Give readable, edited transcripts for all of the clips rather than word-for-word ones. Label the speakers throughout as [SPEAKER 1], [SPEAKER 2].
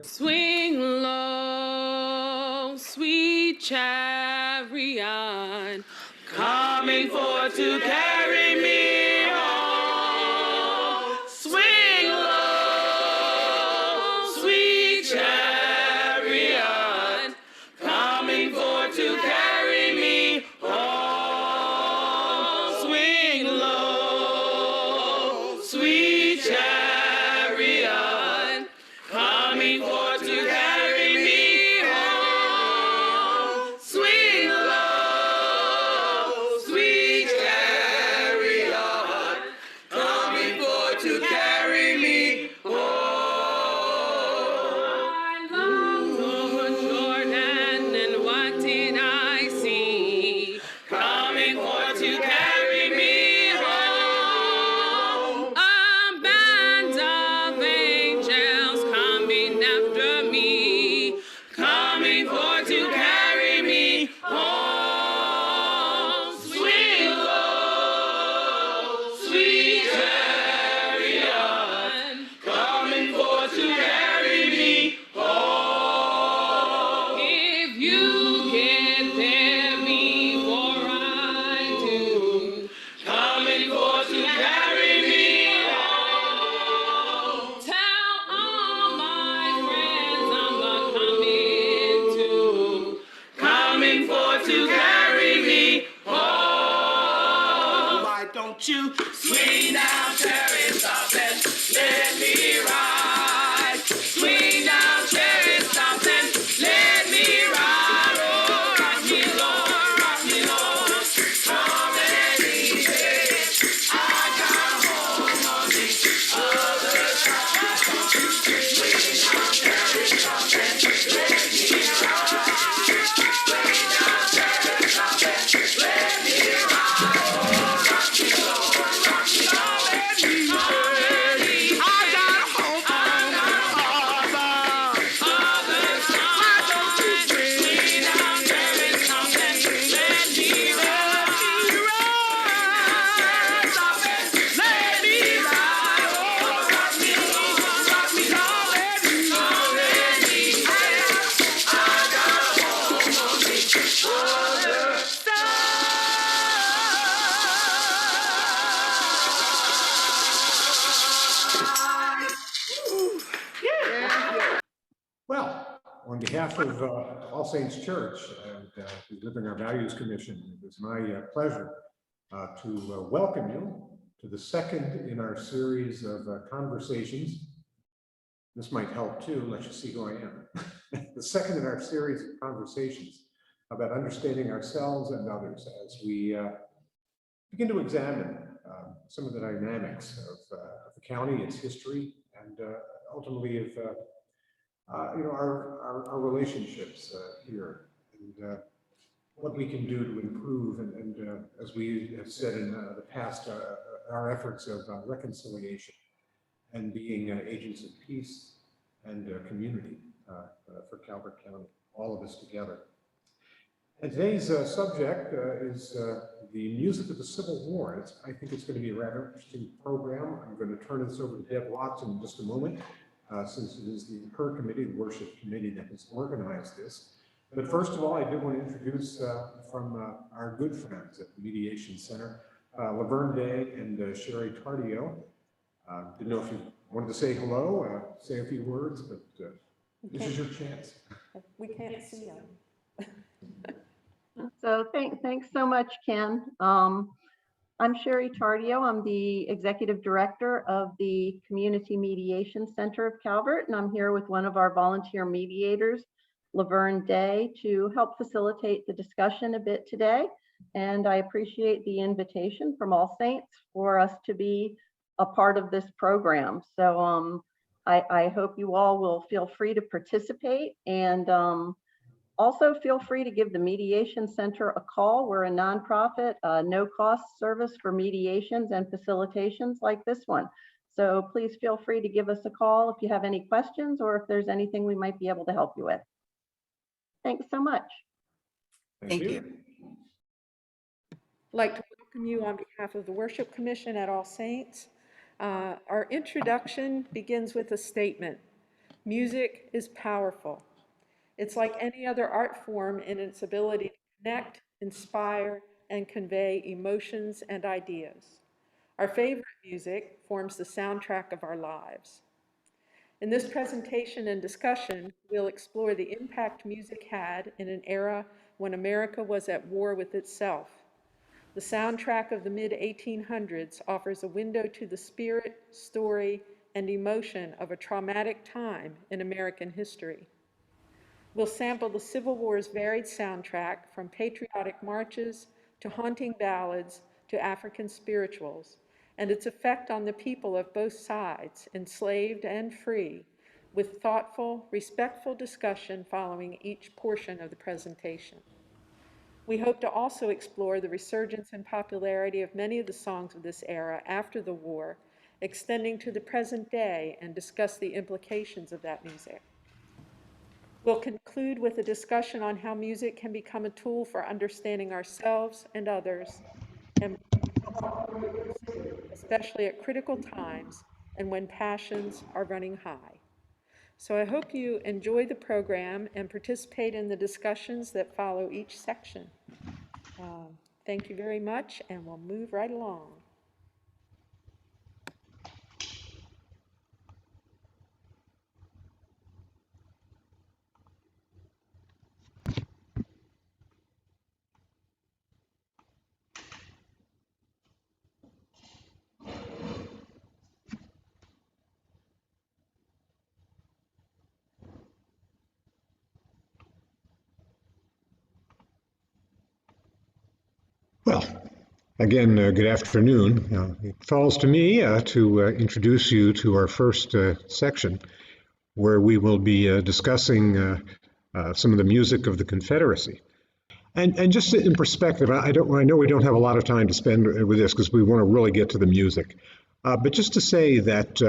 [SPEAKER 1] Swing low, sweet chariot, coming forth to carry me home. Swing low, sweet chariot, coming forth to carry me home. Swing low, sweet chariot, coming forth to carry me home. Swing low, sweet chariot, coming forth to carry me home. I looked over Jordan, and what did I see? Coming forth to carry me home. A band of angels coming after me, coming forth to carry me home. Swing low, sweet chariot, coming forth to carry me home. If you can bear me, for I do, coming forth to carry me home. Tell all my friends I'm coming too, coming forth to carry me home. Why don't you swing down, chariot, stop and let me ride? Swing down, chariot, stop and let me ride. Oh, rock me, Lord, come and ease it. I got home on the other side. Swing down, chariot, stop and let me ride. Swing down, chariot, stop and let me ride. Oh, rock me, Lord, come and ease it. I got home on the other side. Why don't you swing down, chariot, stop and let me ride? Stop and let me ride. Oh, rock me, Lord, come and ease it. I got home on the other side.
[SPEAKER 2] Well, on behalf of All Saints Church and Living Our Values Commission, it is my pleasure to welcome you to the second in our series of conversations. This might help too, let you see who I am. The second in our series of conversations about understanding ourselves and others as we begin to examine some of the dynamics of the county, its history, and ultimately of our relationships here, and what we can do to improve, and as we have said in the past, our efforts of reconciliation and being agents of peace and community for Calvert County, all of us together. And today's subject is the music of the Civil War. I think it's going to be a rather interesting program. I'm going to turn this over to Deb Watson in just a moment, since it is her committee, the worship committee, that has organized this. But first of all, I do want to introduce from our good friends at the Mediation Center, Laverne Day and Sherry Tardio. Didn't know if you wanted to say hello, say a few words, but this is your chance.
[SPEAKER 3] We can't see them.
[SPEAKER 4] So thanks so much, Ken. I'm Sherry Tardio. I'm the Executive Director of the Community Mediation Center of Calvert, and I'm here with one of our volunteer mediators, Laverne Day, to help facilitate the discussion a bit today. And I appreciate the invitation from All Saints for us to be a part of this program. So I hope you all will feel free to participate, and also feel free to give the Mediation Center a call. We're a nonprofit, no-cost service for mediations and facilitations like this one. So please feel free to give us a call if you have any questions or if there's anything we might be able to help you with. Thanks so much.
[SPEAKER 2] Thank you.
[SPEAKER 3] I'd like to welcome you on behalf of the Worship Commission at All Saints. Our introduction begins with a statement. Music is powerful. It's like any other art form in its ability to connect, inspire, and convey emotions and ideas. Our favorite music forms the soundtrack of our lives. In this presentation and discussion, we'll explore the impact music had in an era when America was at war with itself. The soundtrack of the mid-1800s offers a window to the spirit, story, and emotion of a traumatic time in American history. We'll sample the Civil War's varied soundtrack, from patriotic marches to haunting ballads to African spirituals, and its effect on the people of both sides, enslaved and free, with thoughtful, respectful discussion following each portion of the presentation. We hope to also explore the resurgence and popularity of many of the songs of this era after the war, extending to the present day, and discuss the implications of that music. We'll conclude with a discussion on how music can become a tool for understanding ourselves and others, and especially at critical times and when passions are running high. So I hope you enjoy the program and participate in the discussions that follow each section. Thank you very much, and we'll move right along.
[SPEAKER 2] Well, again, good afternoon. It falls to me to introduce you to our first section, where we will be discussing some of the music of the Confederacy. And just in perspective, I know we don't have a lot of time to spend with this because we want to really get to the music. But just to say that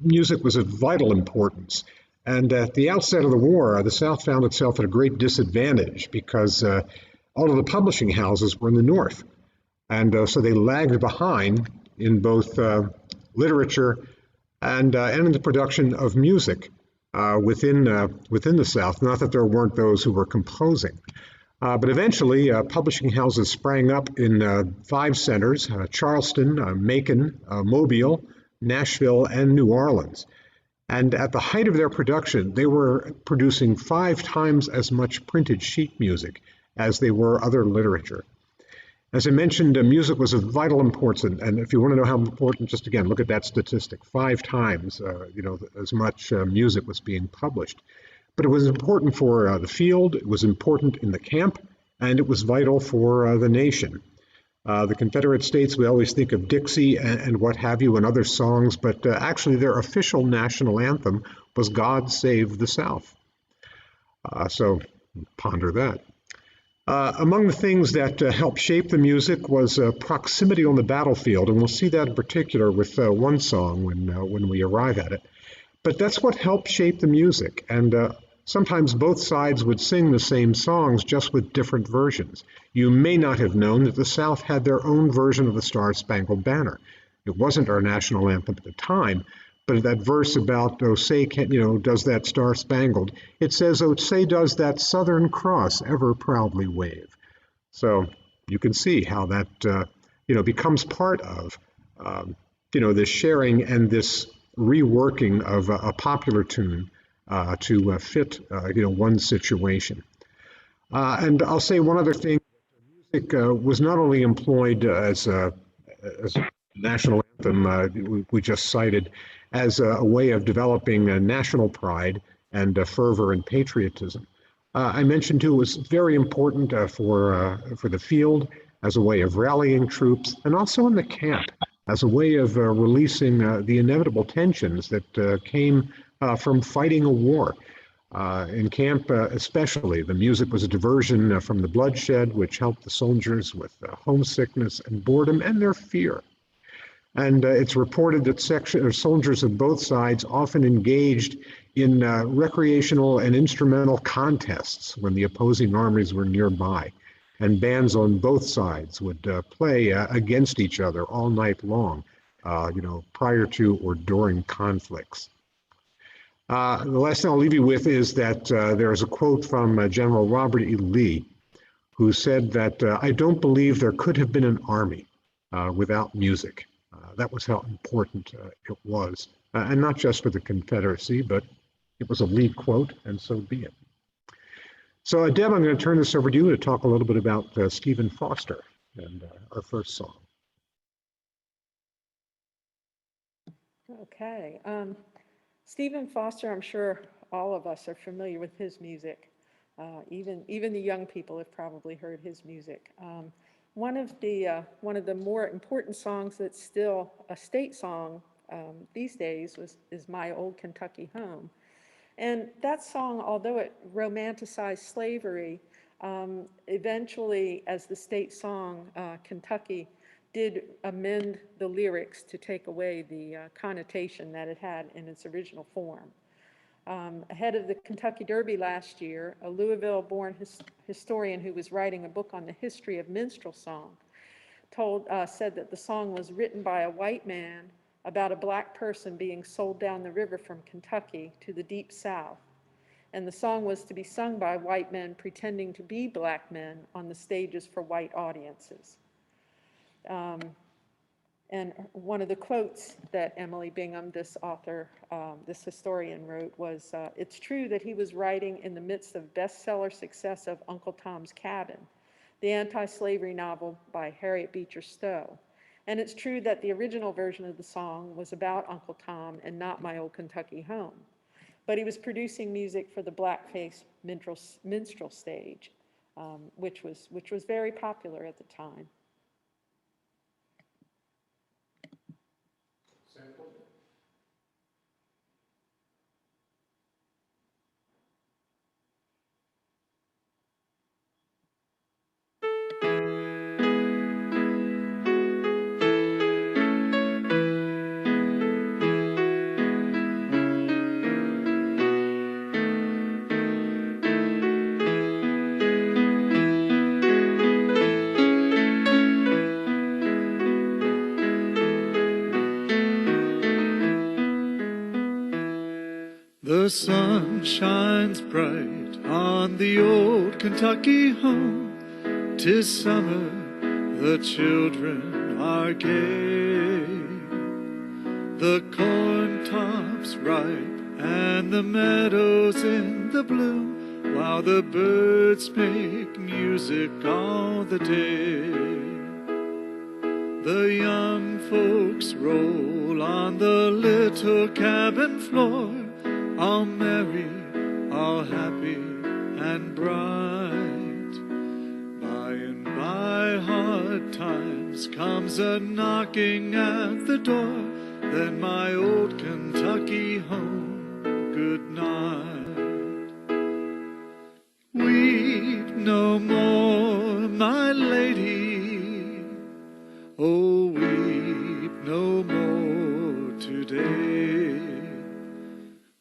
[SPEAKER 2] music was of vital importance. And at the outset of the war, the South found itself at a great disadvantage because all of the publishing houses were in the North. And so they lagged behind in both literature and in the production of music within the South. Not that there weren't those who were composing. But eventually, publishing houses sprang up in 5 centers: Charleston, Macon, Mobile, Nashville, and New Orleans. And at the height of their production, they were producing 5 times as much printed sheet music as they were other literature. As I mentioned, music was of vital importance, and if you want to know how important, just again, look at that statistic: 5 times, as much music was being published. But it was important for the field, it was important in the camp, and it was vital for the nation. The Confederate States, we always think of Dixie and what have you and other songs, but actually their official national anthem was God Save the South. So ponder that. Among the things that helped shape the music was proximity on the battlefield, and we'll see that in particular with one song when we arrive at it. But that's what helped shape the music, and sometimes both sides would sing the same songs, just with different versions. You may not have known that the South had their own version of the Star-Spangled Banner. It wasn't our national anthem at the time, but that verse about, oh, say, does that star-spangled, it says, oh, say, does that Southern Cross ever proudly wave? So you can see how that, becomes part of, this sharing and this reworking of a popular tune to fit, one situation. And I'll say one other thing: music was not only employed as a national anthem, we just cited, as a way of developing national pride and fervor and patriotism. I mentioned too, it was very important for the field as a way of rallying troops, and also in the camp as a way of releasing the inevitable tensions that came from fighting a war. In camp especially, the music was a diversion from the bloodshed, which helped the soldiers with homesickness and boredom and their fear. And it's reported that soldiers of both sides often engaged in recreational and instrumental contests when the opposing armies were nearby. And bands on both sides would play against each other all night long, prior to or during conflicts. The last thing I'll leave you with is that there is a quote from General Robert E. Lee, who said that, I don't believe there could have been an army without music. That was how important it was. And not just for the Confederacy, but it was a Lee quote, and so be it. So Deb, I'm going to turn this over to you to talk a little bit about Stephen Foster and our first song.
[SPEAKER 3] Okay. Stephen Foster, I'm sure all of us are familiar with his music. Even the young people have probably heard his music. One of the more important songs that's still a state song these days is "My Old Kentucky Home," and that song, although it romanticized slavery, eventually, as the state song, Kentucky did amend the lyrics to take away the connotation that it had in its original form. Ahead of the Kentucky Derby last year, a Louisville-born historian who was writing a book on the history of minstrel song said that the song was written by a white man about a black person being sold down the river from Kentucky to the deep South. And the song was to be sung by white men pretending to be black men on the stages for white audiences. And one of the quotes that Emily Bingham, this author, this historian, wrote was, "It's true that he was writing in the midst of bestseller success of Uncle Tom's Cabin, the anti-slavery novel by Harriet Beecher Stowe. And it's true that the original version of the song was about Uncle Tom and not My Old Kentucky Home. But he was producing music for the blackface minstrel stage, which was very popular at the time."
[SPEAKER 5] The sun shines bright on the old Kentucky home. 'Tis summer, the children are gay. The corn tops ripe and the meadows in the bloom, while the birds make music all the day. The young folks roll on the little cabin floor, all merry, all happy and bright. By and by hard times comes a knocking at the door, then my old Kentucky home, good night. Weep no more, my lady, oh weep no more today.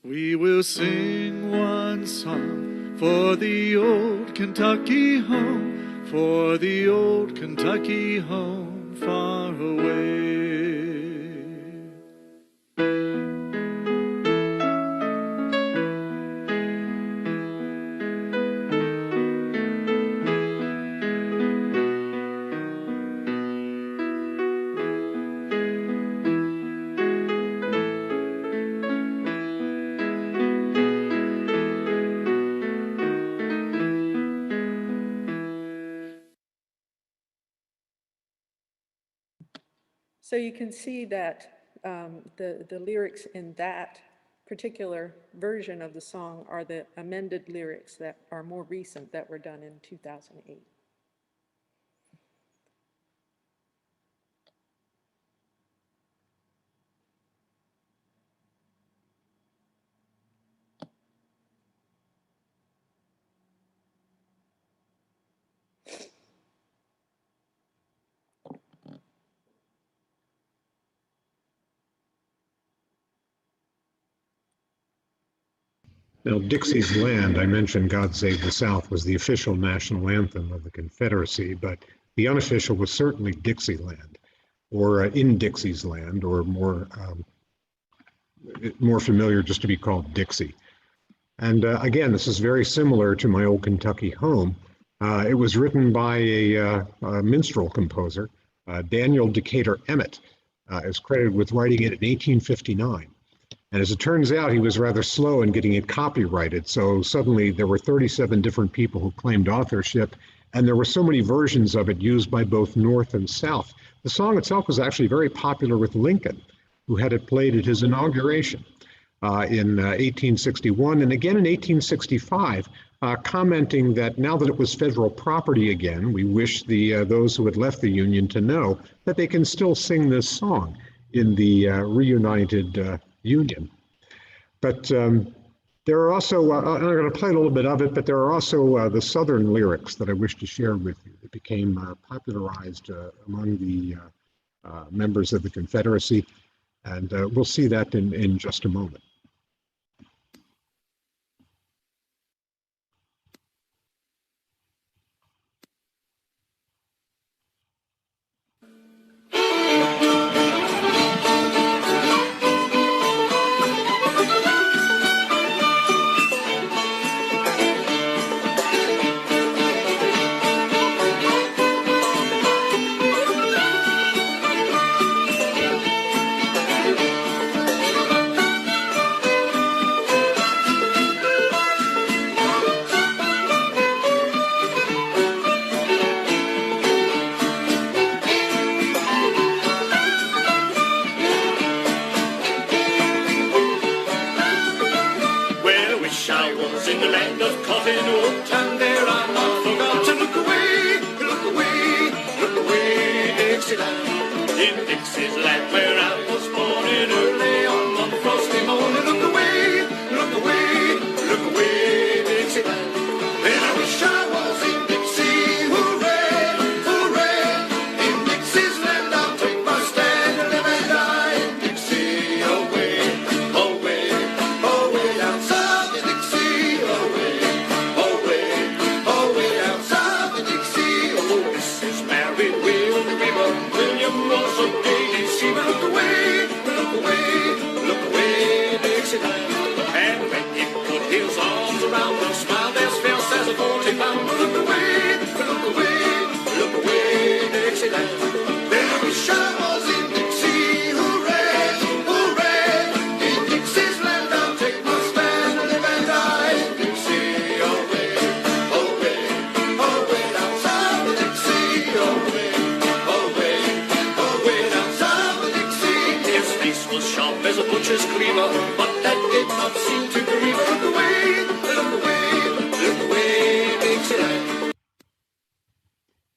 [SPEAKER 5] We will sing one song for the old Kentucky home, for the old Kentucky home far away.
[SPEAKER 3] So you can see that the lyrics in that particular version of the song are the amended lyrics that are more recent, that were done in 2008.
[SPEAKER 2] Now, Dixie's Land, I mentioned God Save the South was the official national anthem of the Confederacy, but the unofficial was certainly Dixieland, or In Dixie's Land, or more more familiar just to be called Dixie. And again, this is very similar to my old Kentucky home. It was written by a minstrel composer, Daniel Decatur Emmett, is credited with writing it in 1859. And as it turns out, he was rather slow in getting it copyrighted. So suddenly there were 37 different people who claimed authorship, and there were so many versions of it used by both North and South. The song itself was actually very popular with Lincoln, who had it played at his inauguration in 1861 and again in 1865, commenting that now that it was federal property again, we wish those who had left the Union to know that they can still sing this song in the reunited Union. But there are also, I'm going to play a little bit of it, but there are also the Southern lyrics that I wish to share with you. It became popularized among the members of the Confederacy, and we'll see that in just a moment.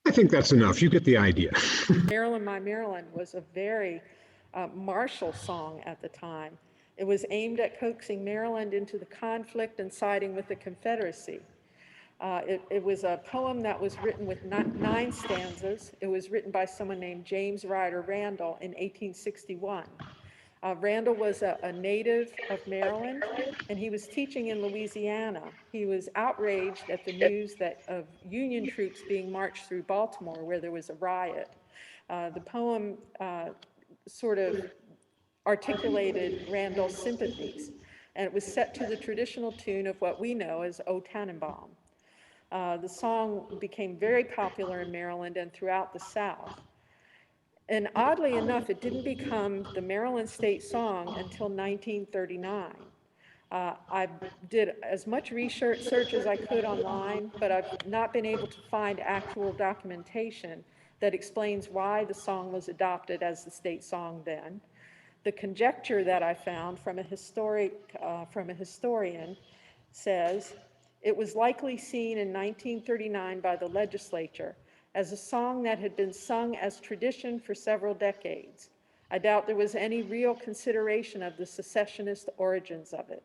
[SPEAKER 2] I think that's enough. You get the idea.
[SPEAKER 3] Maryland, My Maryland was a very martial song at the time. It was aimed at coaxing Maryland into the conflict and siding with the Confederacy. It was a poem that was written with 9 stanzas. It was written by someone named James Ryder Randall in 1861. Randall was a native of Maryland, and he was teaching in Louisiana. He was outraged at the news of Union troops being marched through Baltimore, where there was a riot. The poem sort of articulated Randall's sympathies, and it was set to the traditional tune of what we know as O Tannenbaum. The song became very popular in Maryland and throughout the South. And oddly enough, it didn't become the Maryland state song until 1939. I did as much research as I could online, but I've not been able to find actual documentation that explains why the song was adopted as the state song then. The conjecture that I found from a historian says it was likely seen in 1939 by the legislature as a song that had been sung as tradition for several decades. I doubt there was any real consideration of the secessionist origins of it.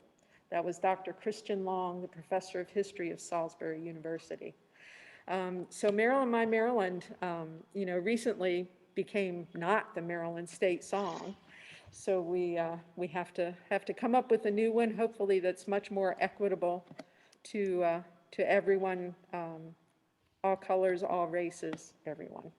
[SPEAKER 3] That was Dr. Christian Long, the professor of history of Salisbury University. So Maryland, My Maryland, recently became not the Maryland state song. So we have to come up with a new one, hopefully that's much more equitable to everyone, all colors, all races, everyone.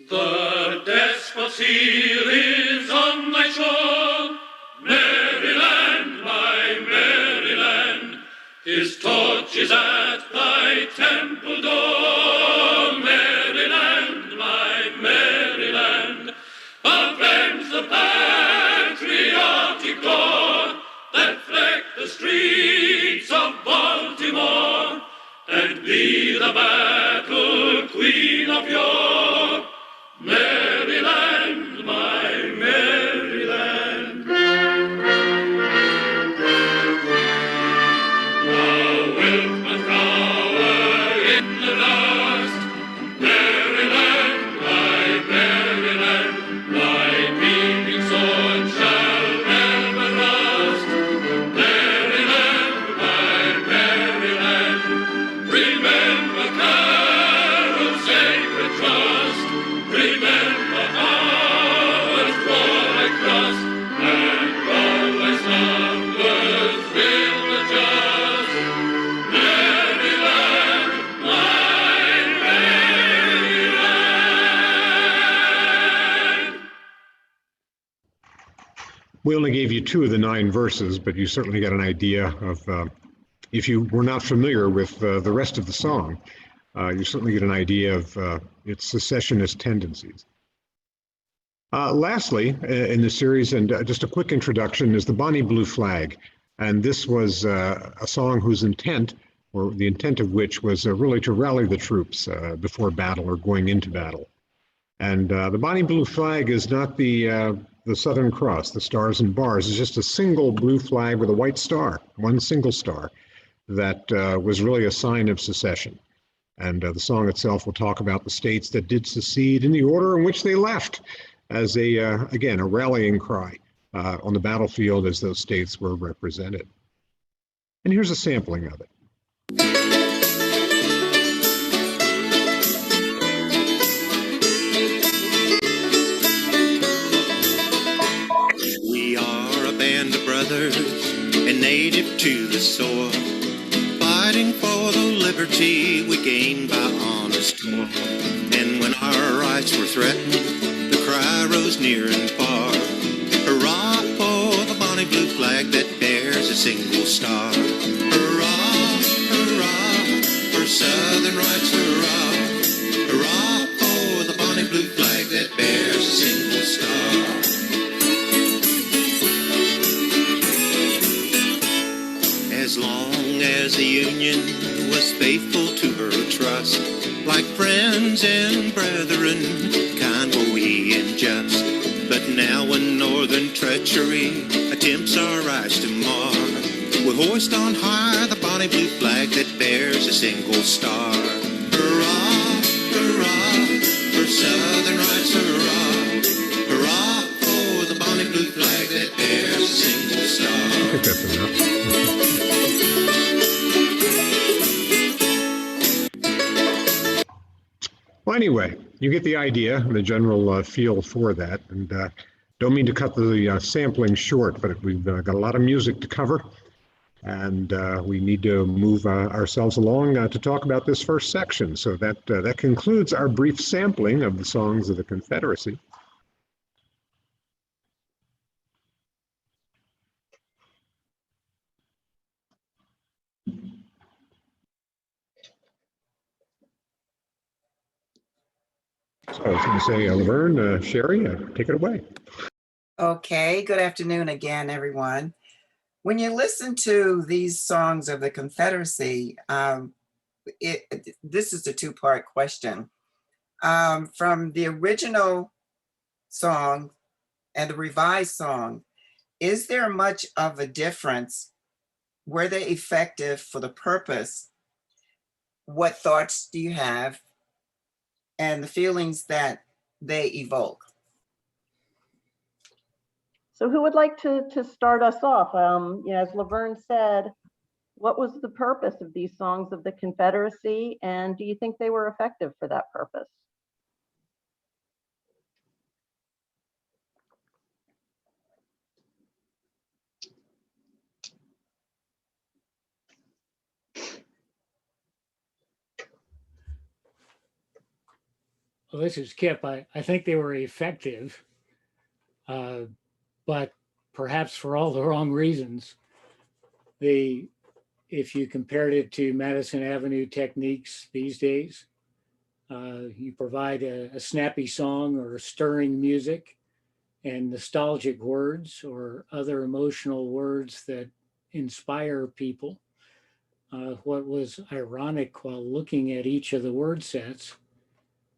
[SPEAKER 1] The despot seal is on thy shore, Maryland, my Maryland. His torch is at thy temple door, Maryland, my Maryland. Avenge the patriotic gore that fleck the streets of Baltimore, and be the battle queen of yore, Maryland, my Maryland. Thou wilt but cower in the dust, Maryland, my Maryland. Thy beaming sword shall never rust, Maryland, my Maryland. Remember Carol's sacred trust, remember ours warlike trust, and all thy slumbers will adjust, Maryland, my Maryland.
[SPEAKER 2] We only gave you 2 of the 9 verses, but you certainly got an idea of, if you were not familiar with the rest of the song, you certainly get an idea of its secessionist tendencies. Lastly, in the series, and just a quick introduction, is the Bonnie Blue Flag. And this was a song whose intent, or the intent of which was really to rally the troops before battle or going into battle. And the Bonnie Blue Flag is not the Southern Cross, the stars and bars. It's just a single blue flag with a white star, one single star, that was really a sign of secession. And the song itself will talk about the states that did secede in the order in which they left, as again, a rallying cry on the battlefield as those states were represented. And here's a sampling of it.
[SPEAKER 6] We are a band of brothers and native to the soil, fighting for the liberty we gained by honest toil. And when our rights were threatened, the cry rose near and far. Hurrah for the bonnie blue flag that bears a single star. Hurrah, hurrah, for Southern rights, hurrah. Hurrah for the bonnie blue flag that bears a single star. As long as the Union was faithful to her trust, like friends and brethren, kind were we and just. But now when northern treachery attempts our rights to mar, we hoist on high the bonnie blue flag that bears a single star. Hurrah, hurrah, for Southern rights, hurrah. Hurrah for the bonnie blue flag that bears a single star.
[SPEAKER 2] I think that's enough. Well, anyway, you get the idea, the general feel for that. And don't mean to cut the sampling short, but we've got a lot of music to cover. And we need to move ourselves along to talk about this first section. So that concludes our brief sampling of the songs of the Confederacy. So I was going to say, Laverne, Sherry, take it away.
[SPEAKER 7] Okay, good afternoon again, everyone. When you listen to these songs of the Confederacy, this is a two-part question. From the original song and the revised song, is there much of a difference? Were they effective for the purpose? What thoughts do you have? And the feelings that they evoke?
[SPEAKER 4] So who would like to start us off? As Laverne said, what was the purpose of these songs of the Confederacy? And do you think they were effective for that purpose?
[SPEAKER 8] Well, this is Kip. I think they were effective, but perhaps for all the wrong reasons. If you compared it to Madison Avenue techniques these days, you provide a snappy song or stirring music and nostalgic words or other emotional words that inspire people. What was ironic while looking at each of the word sets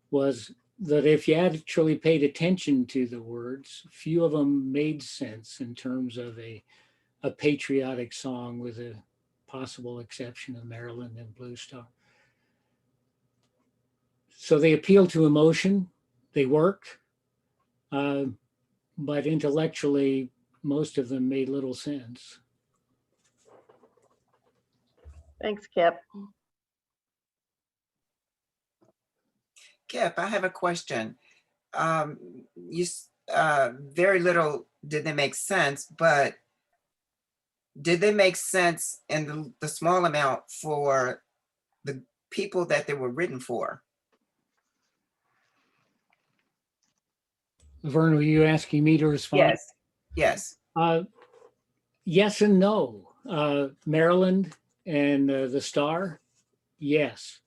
[SPEAKER 8] was that if you actually paid attention to the words, few of them made sense in terms of a patriotic song, with a possible exception of Maryland and Blue Star. So they appeal to emotion, they work, but intellectually, most of them made little sense.
[SPEAKER 4] Thanks, Kip.
[SPEAKER 7] Kip, I have a question. Very little did they make sense, but did they make sense in the small amount for the people that they were written for?
[SPEAKER 8] Vern, were you asking me to respond?
[SPEAKER 7] Yes. Yes.
[SPEAKER 8] Yes and no. Maryland and the Star, yes.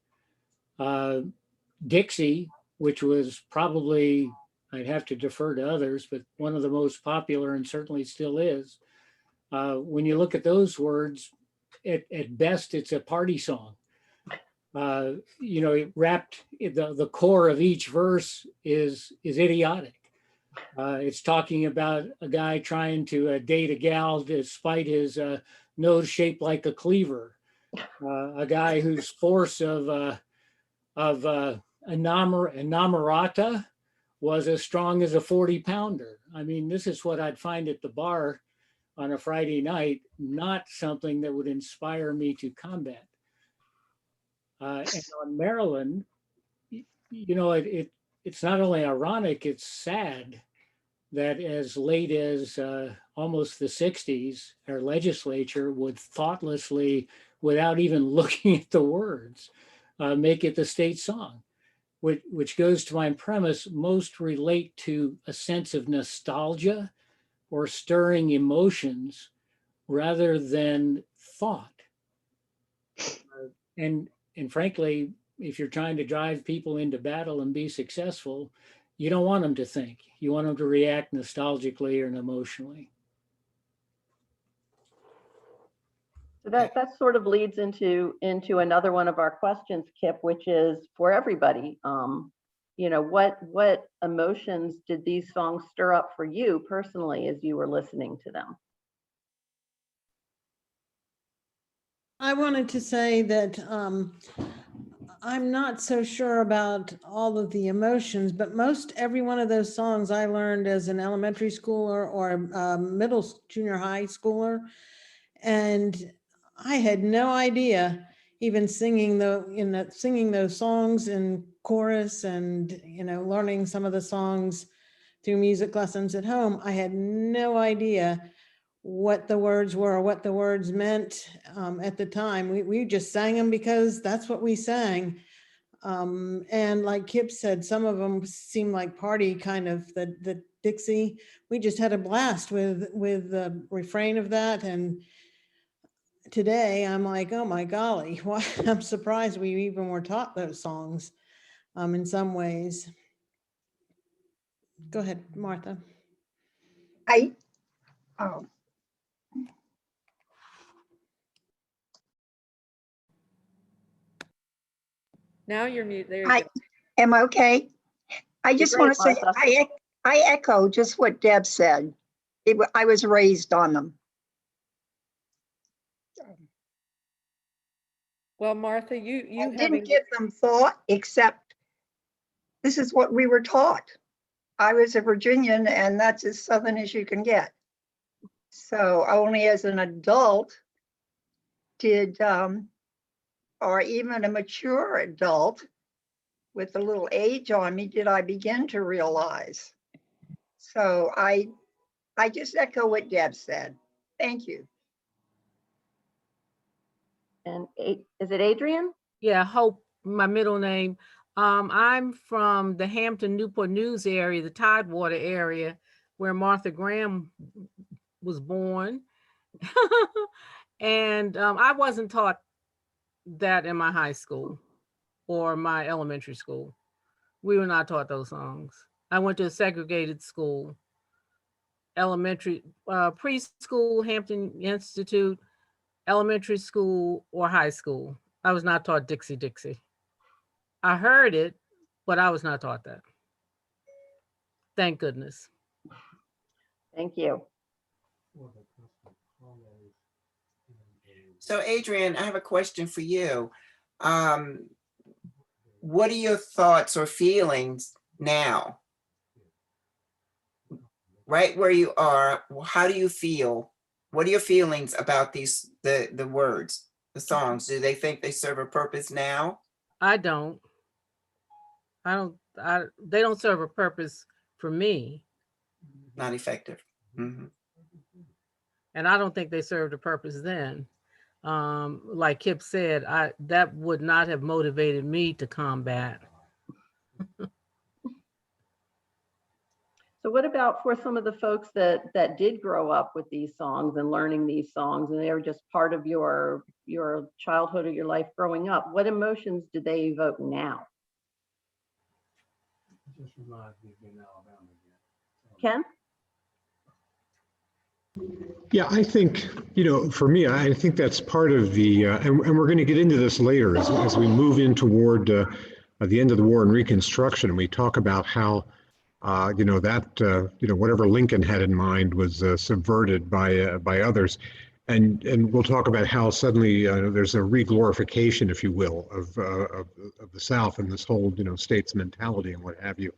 [SPEAKER 8] Dixie, which was probably, I'd have to defer to others, but one of the most popular and certainly still is. When you look at those words, at best, it's a party song. It wrapped, the core of each verse is idiotic. It's talking about a guy trying to date a gal despite his nose shaped like a cleaver. A guy whose force of enamorata was as strong as a 40-pounder. I mean, this is what I'd find at the bar on a Friday night, not something that would inspire me to combat. And on Maryland, it's not only ironic, it's sad that as late as almost the 60s, our legislature would thoughtlessly, without even looking at the words, make it the state song, which goes to my premise, most relate to a sense of nostalgia or stirring emotions rather than thought. And frankly, if you're trying to drive people into battle and be successful, you don't want them to think. You want them to react nostalgically or emotionally.
[SPEAKER 4] So that sort of leads into another one of our questions, Kip, which is for everybody. What emotions did these songs stir up for you personally as you were listening to them?
[SPEAKER 9] I wanted to say that I'm not so sure about all of the emotions, but every one of those songs I learned as an elementary schooler or junior high schooler. And I had no idea, even singing those songs in chorus and, learning some of the songs through music lessons at home. I had no idea what the words were, what the words meant at the time. We just sang them because that's what we sang. And like Kip said, some of them seemed like party kind of, the Dixie. We just had a blast with the refrain of that. And today I'm like, oh my golly, why? I'm surprised we even were taught those songs in some ways. Go ahead, Martha.
[SPEAKER 3] Now you're mute. There you go.
[SPEAKER 10] Am I okay? I just want to say,
[SPEAKER 4] Martha.
[SPEAKER 10] I echo just what Deb said. I was raised on them.
[SPEAKER 3] Well, Martha,
[SPEAKER 10] I
[SPEAKER 3] you
[SPEAKER 10] didn't give them thought, except this is what we were taught. I was a Virginian, and that's as Southern as you can get. So only as an adult did, or even a mature adult with a little age on me, did I begin to realize. So I just echo what Deb said. Thank you.
[SPEAKER 4] And is it Adrian?
[SPEAKER 11] Yeah, Hope, my middle name. I'm from the Hampton Newport News area, the Tidewater area, where Martha Graham was born. And I wasn't taught that in my high school or my elementary school. We were not taught those songs. I went to a segregated school, elementary, preschool, Hampton Institute, elementary school, or high school. I was not taught Dixie Dixie. I heard it, but I was not taught that. Thank goodness.
[SPEAKER 4] Thank you.
[SPEAKER 7] So Adrian, I have a question for you. What are your thoughts or feelings now? Right where you are, how do you feel? What are your feelings about these, the words, the songs? Do they think they serve a purpose now?
[SPEAKER 11] I don't. They don't serve a purpose for me.
[SPEAKER 7] Not effective. Mm-hmm.
[SPEAKER 11] And I don't think they served a purpose then. Like Kip said, that would not have motivated me to combat.
[SPEAKER 4] So what about for some of the folks that did grow up with these songs and learning these songs, and they were just part of your childhood or your life growing up? What emotions do they evoke now? Ken?
[SPEAKER 2] Yeah, I think, for me, I think that's part of the, and we're going to get into this later as we move in toward the end of the war and Reconstruction, and we talk about how, whatever Lincoln had in mind was subverted by others. And we'll talk about how suddenly there's a re-glorification, if you will, of the South and this whole, states mentality and what have you.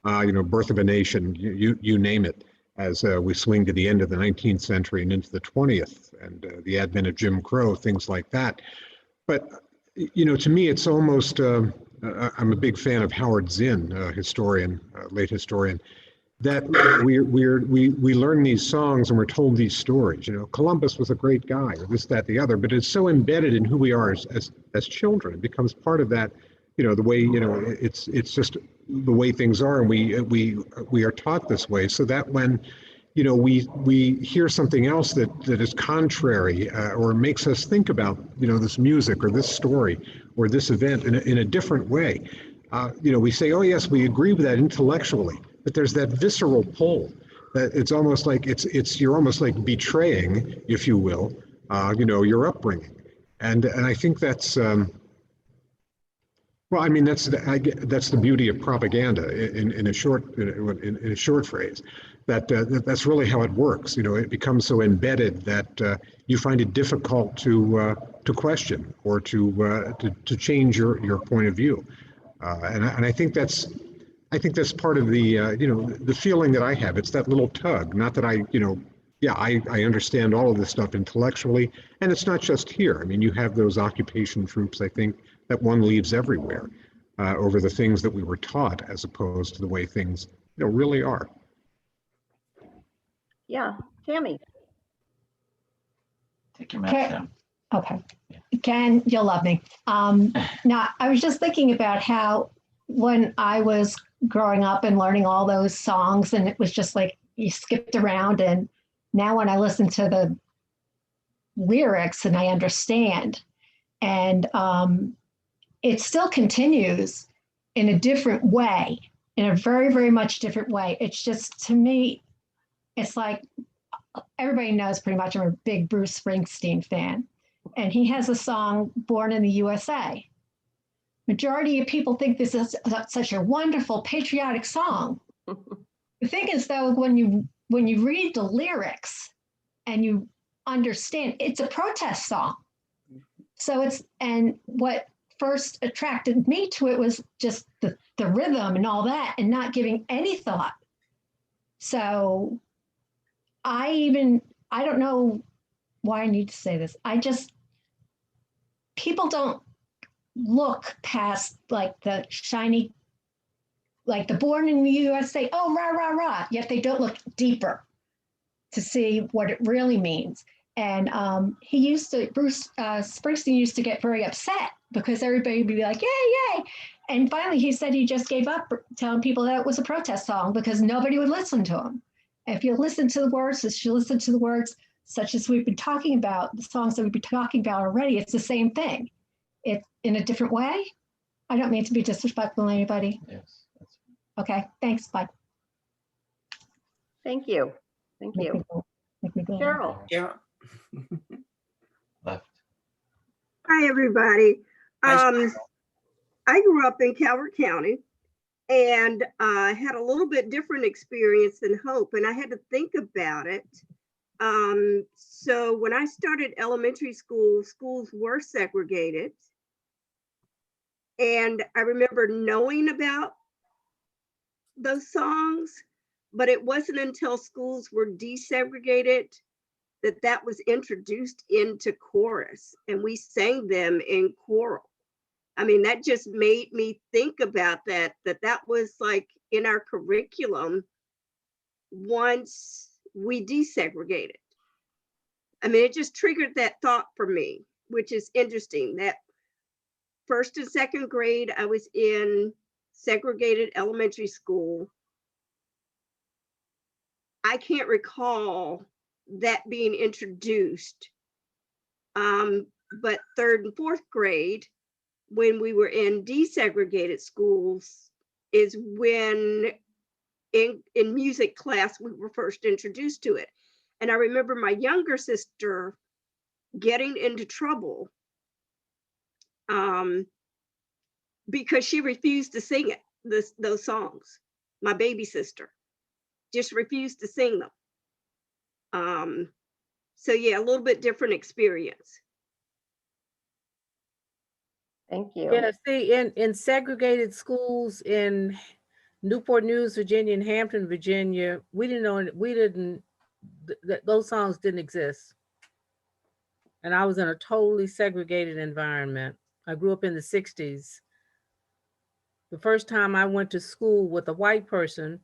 [SPEAKER 2] Birth of a nation, you name it, as we swing to the end of the 19th century and into the 20th, and the advent of Jim Crow, things like that. But, to me, it's almost, I'm a big fan of Howard Zinn, historian, late historian, that we learn these songs and we're told these stories. Columbus was a great guy, or this, that, the other, but it's so embedded in who we are as children. It becomes part of that, the way, it's just the way things are, and we are taught this way, so that when we hear something else that is contrary or makes us think about this music or this story or this event in a different way, we say, oh yes, we agree with that intellectually, but there's that visceral pull that it's almost like you're almost like betraying, if you will, your upbringing, and I think that's. Well, I mean, that's the beauty of propaganda in a short phrase. That's really how it works. It becomes so embedded that you find it difficult to question or to change your point of view. And I think that's part of the the feeling that I have. It's that little tug. Not that I understand all of this stuff intellectually, and it's not just here. I mean, you have those occupation troops, I think, that one leaves everywhere over the things that we were taught as opposed to the way things really are.
[SPEAKER 4] Yeah, Tammy.
[SPEAKER 12] Take your mask down. Okay. Ken, you'll love me. Now, I was just thinking about how when I was growing up and learning all those songs, and it was just like you skipped around, and now when I listen to the lyrics and I understand, and it still continues in a different way, in a very, very much different way. It's just, to me, it's like everybody knows pretty much I'm a big Bruce Springsteen fan. And he has a song, Born in the USA. Majority of people think this is such a wonderful patriotic song. The thing is, though, when you read the lyrics and you understand, it's a protest song. So and what first attracted me to it was just the rhythm and all that, and not giving any thought. So I don't know why I need to say this. People don't look past like the shiny, like the Born in the USA, oh, rah, rah, rah, yet they don't look deeper to see what it really means. And Bruce Springsteen used to get very upset because everybody would be like, yay, yay. And finally, he said he just gave up telling people that it was a protest song because nobody would listen to him. If you listen to the words, as you listen to the words, such as we've been talking about, the songs that we've been talking about already, it's the same thing. It's in a different way. I don't mean to be disrespectful to anybody.
[SPEAKER 13] Yes.
[SPEAKER 12] Okay, thanks, bye.
[SPEAKER 4] Thank you. Thank you.
[SPEAKER 12] Make me go.
[SPEAKER 4] Cheryl.
[SPEAKER 7] Yeah.
[SPEAKER 13] Left.
[SPEAKER 14] Hi, everybody.
[SPEAKER 7] Hi,
[SPEAKER 14] I grew up in Calvert County and had a little bit different experience than Hope, and I had to think about it. So when I started elementary school, schools were segregated. And I remember knowing about those songs, but it wasn't until schools were desegregated that was introduced into chorus, and we sang them in choral. I mean, that just made me think about that was like in our curriculum once we desegregated. I mean, it just triggered that thought for me, which is interesting. That first and second grade, I was in segregated elementary school. I can't recall that being introduced. But third and fourth grade, when we were in desegregated schools, is when in music class we were first introduced to it. And I remember my younger sister getting into trouble because she refused to sing it, those songs. My baby sister just refused to sing them. So yeah, a little bit different experience.
[SPEAKER 4] Thank you.
[SPEAKER 11] Yeah, see, in segregated schools in Newport News, Virginia, and Hampton, Virginia, those songs didn't exist. And I was in a totally segregated environment. I grew up in the 60s. The first time I went to school with a white person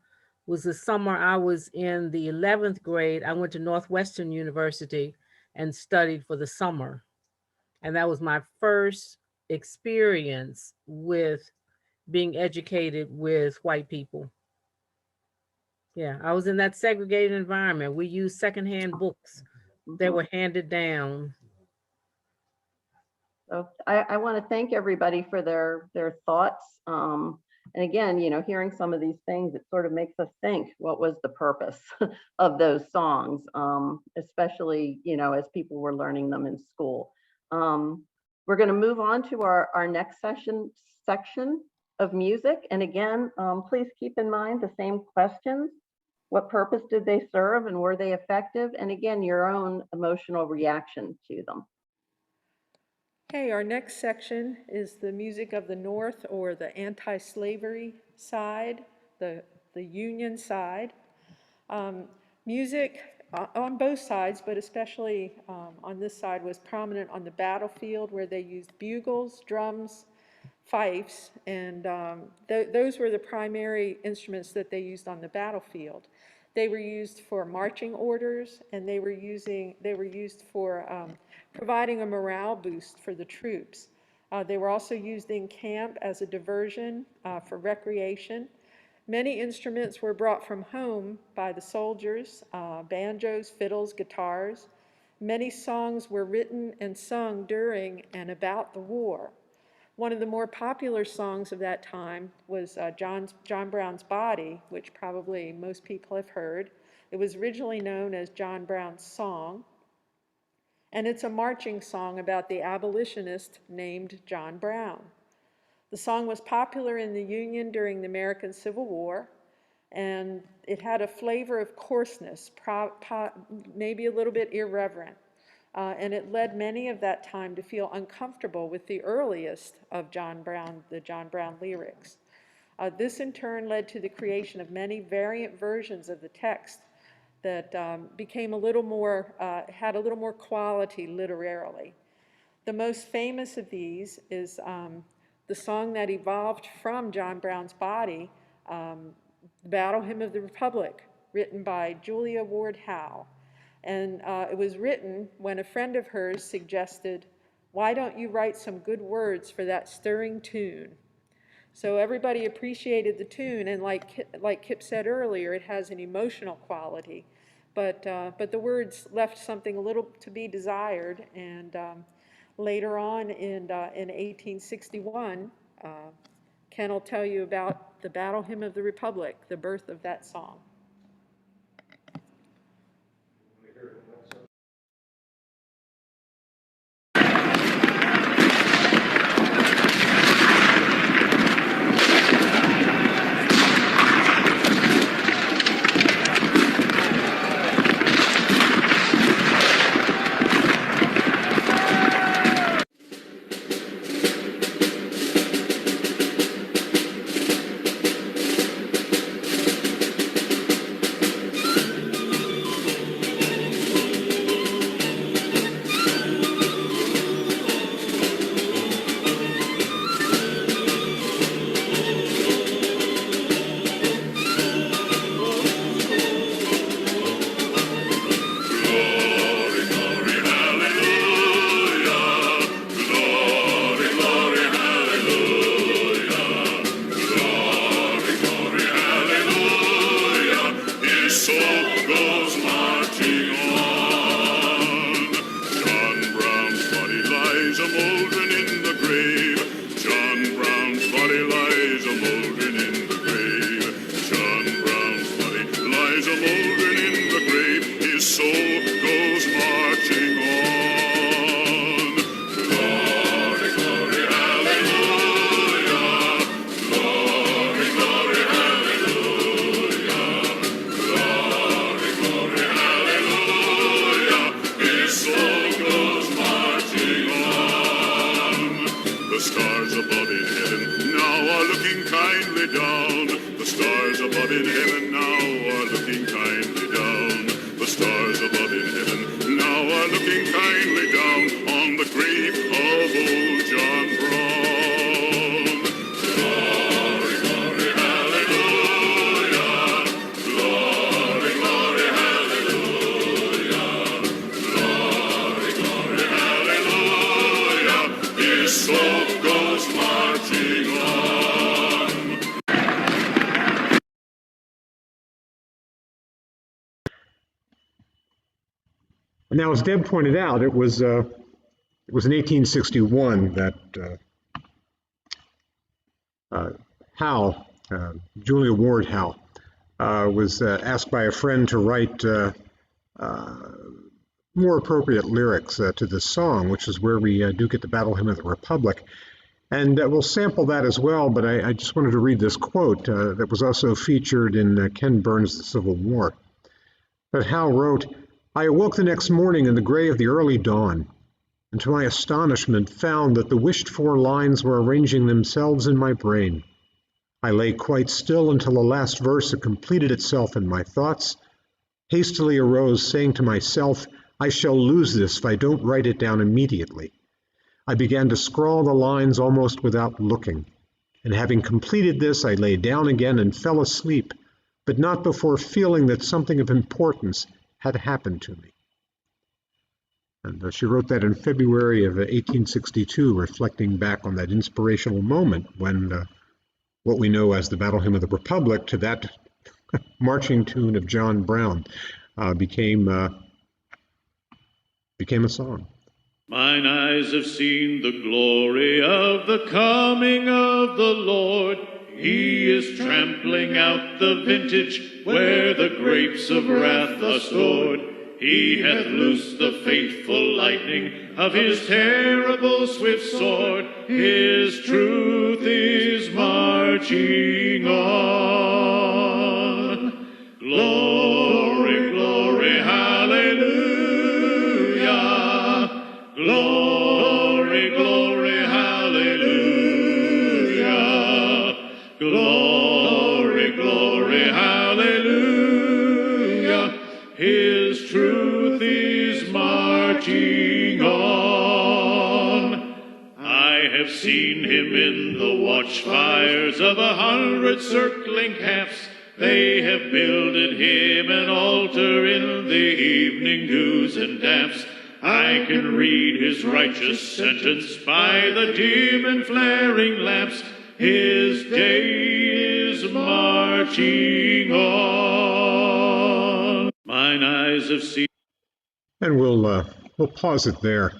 [SPEAKER 11] was the summer I was in the 11th grade. I went to Northwestern University and studied for the summer. And that was my first experience with being educated with white people. Yeah, I was in that segregated environment. We used secondhand books that were handed down.
[SPEAKER 4] So I want to thank everybody for their thoughts. And again, hearing some of these things, it sort of makes us think, what was the purpose of those songs, especially, as people were learning them in school. We're going to move on to our next section of music. And again, please keep in mind the same questions. What purpose did they serve and were they effective? And again, your own emotional reaction to them.
[SPEAKER 3] Okay, our next section is the music of the North, or the anti-slavery side, the Union side. Music on both sides, but especially on this side, was prominent on the battlefield, where they used bugles, drums, fifes, and those were the primary instruments that they used on the battlefield. They were used for marching orders, and they were used for providing a morale boost for the troops. They were also used in camp as a diversion for recreation. Many instruments were brought from home by the soldiers, banjos, fiddles, guitars. Many songs were written and sung during and about the war. One of the more popular songs of that time was John Brown's Body, which probably most people have heard. It was originally known as John Brown's Song, and it's a marching song about the abolitionist named John Brown. The song was popular in the Union during the American Civil War, and it had a flavor of coarseness, maybe a little bit irreverent. And it led many of that time to feel uncomfortable with the earliest of the John Brown lyrics. This in turn led to the creation of many variant versions of the text that became a little more, had a little more quality literarily. The most famous of these is the song that evolved from John Brown's Body, the Battle Hymn of the Republic, written by Julia Ward Howe. And it was written when a friend of hers suggested, "Why don't you write some good words for that stirring tune?" So everybody appreciated the tune, and like Kip said earlier, it has an emotional quality. But the words left something a little to be desired, and later on in 1861, Ken will tell you about the Battle Hymn of the Republic, the birth of that song.
[SPEAKER 2] Now, as Deb pointed out, it was in 1861 that Howe, Julia Ward Howe, was asked by a friend to write more appropriate lyrics to this song, which is where we do get the Battle Hymn of the Republic. And we'll sample that as well, but I just wanted to read this quote that was also featured in Ken Burns' The Civil War. But Howe wrote, "I awoke the next morning in the gray of the early dawn, and to my astonishment found that the wished-for lines were arranging themselves in my brain. I lay quite still until the last verse had completed itself in my thoughts, hastily arose, saying to myself, I shall lose this if I don't write it down immediately. I began to scrawl the lines almost without looking, and having completed this, I lay down again and fell asleep, but not before feeling that something of importance had happened to me." And she wrote that in February of 1862, reflecting back on that inspirational moment when what we know as the Battle Hymn of the Republic, to that marching tune of John Brown, became a song.
[SPEAKER 5] Mine eyes have seen the glory of the coming of the Lord. He is trampling out the vintage where the grapes of wrath are stored. He hath loosed the fateful lightning of his terrible swift sword. His truth is marching on. Glory, glory, hallelujah. Glory, glory, hallelujah. Glory, glory, hallelujah. His truth is marching on. I have seen him in the watchfires of 100 circling camps. They have builded him an altar in the evening dews and damps. I can read his righteous sentence by the dim and flaring lamps. his day is marching on. Mine eyes have seen.
[SPEAKER 2] And we'll pause it there.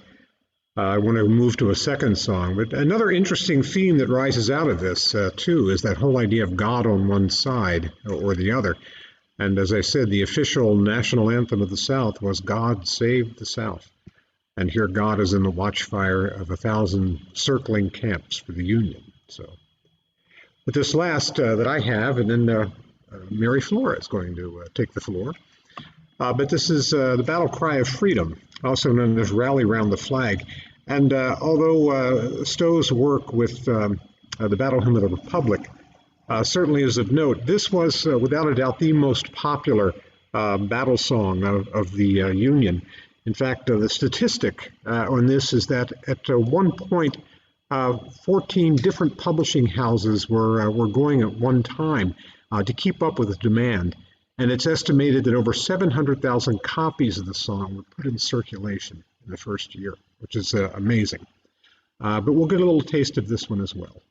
[SPEAKER 2] I want to move to a second song, but another interesting theme that rises out of this too is that whole idea of God on one side or the other. And as I said, the official national anthem of the South was "God Save the South." And here God is in the watchfire of 1,000 circling camps for the Union. So, but this last that I have, and then Mary Flora is going to take the floor. But this is the battle cry of freedom, also known as Rally Round the Flag. And although Stowe's work with the Battle Hymn of the Republic certainly is of note, this was without a doubt the most popular battle song of the Union. In fact, the statistic on this is that at one point, 14 different publishing houses were going at one time to keep up with the demand. And it's estimated that over 700,000 copies of the song were put in circulation in the first year, which is amazing. But we'll get a little taste of this one as well.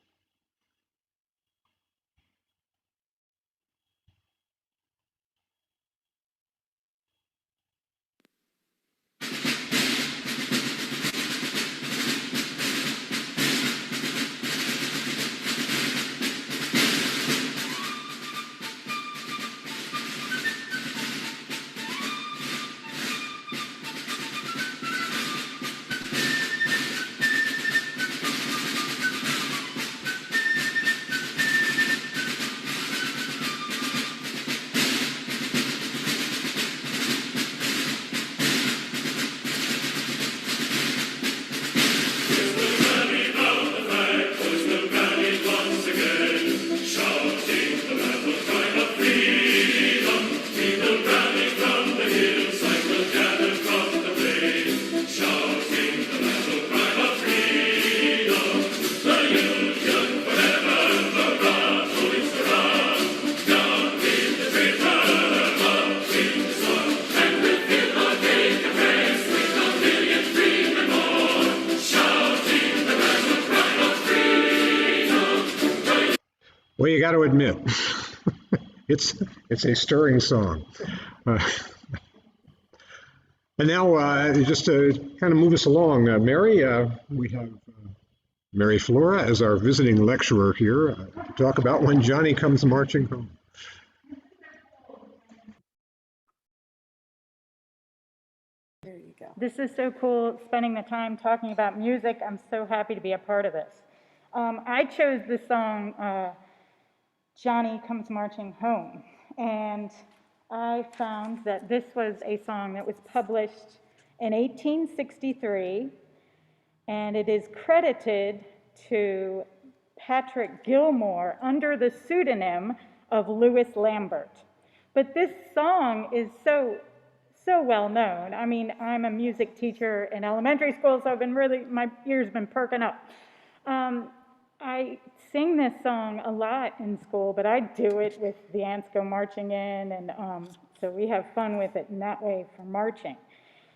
[SPEAKER 2] Well, you got to admit, it's a stirring song. And now, just to kind of move us along, Mary, we have Mary Flora as our visiting lecturer here to talk about When Johnny Comes Marching Home.
[SPEAKER 3] There you go.
[SPEAKER 13] This is so cool, spending the time talking about music. I'm so happy to be a part of this. I chose the song Johnny Comes Marching Home, and I found that this was a song that was published in 1863, and it is credited to Patrick Gilmore under the pseudonym of Louis Lambert. But this song is so well known. I mean, I'm a music teacher in elementary school, so my ears been perking up. I sing this song a lot in school, but I do it with the ants go marching in, and so we have fun with it in that way for marching.